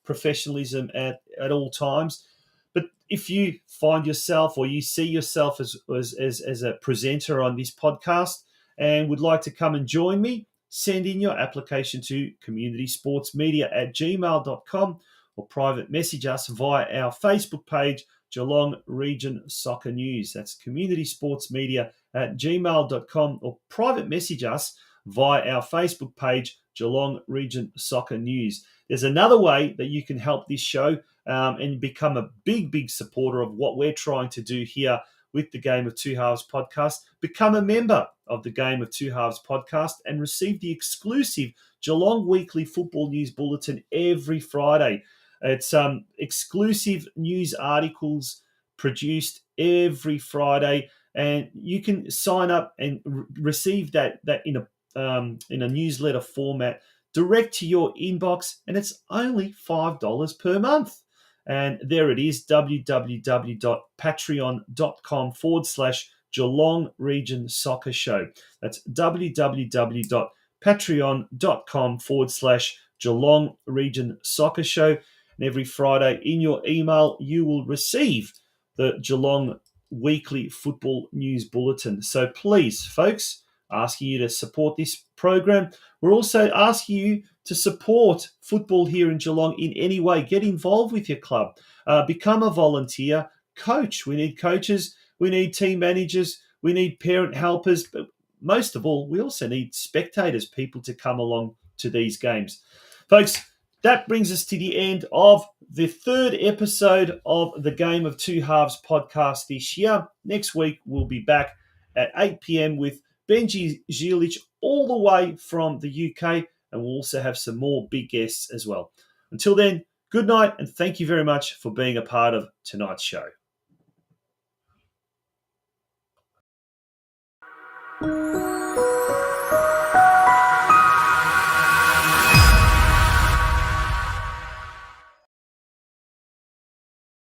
A: professionalism at all times. But if you find yourself or you see yourself as a presenter on this podcast and would like to come and join me, send in your application to communitysportsmedia@gmail.com or private message us via our Facebook page, Geelong Region Soccer News. That's communitysportsmedia@gmail.com or private message us via our Facebook page, Geelong Region Soccer News. There's another way that you can help this show and become a big, big supporter of what we're trying to do here with the Game of Two Halves podcast. Become a member of the Game of Two Halves podcast and receive the exclusive Geelong Weekly Football News Bulletin every Friday. It's exclusive news articles produced every Friday, and you can sign up and receive that in a newsletter format direct to your inbox, and it's only $5 per month. And there it is, www.patreon.com/Geelong Region Soccer Show. That's www.patreon.com/Geelong Region Soccer Show. And every Friday in your email, you will receive the Geelong Weekly Football News Bulletin. So please, folks, asking you to support this program. We're also asking you to support football here in Geelong in any way. Get involved with your club. Become a volunteer. Coach. We need coaches. We need team managers. We need parent helpers. But most of all, we also need spectators, people to come along to these games. Folks, that brings us to the end of the third episode of the Game of Two Halves podcast this year. Next week, we'll be back at 8 p.m. with Benji Zilic all the way from the UK, and we'll also have some more big guests as well. Until then, good night, and thank you very much for being a part of tonight's show.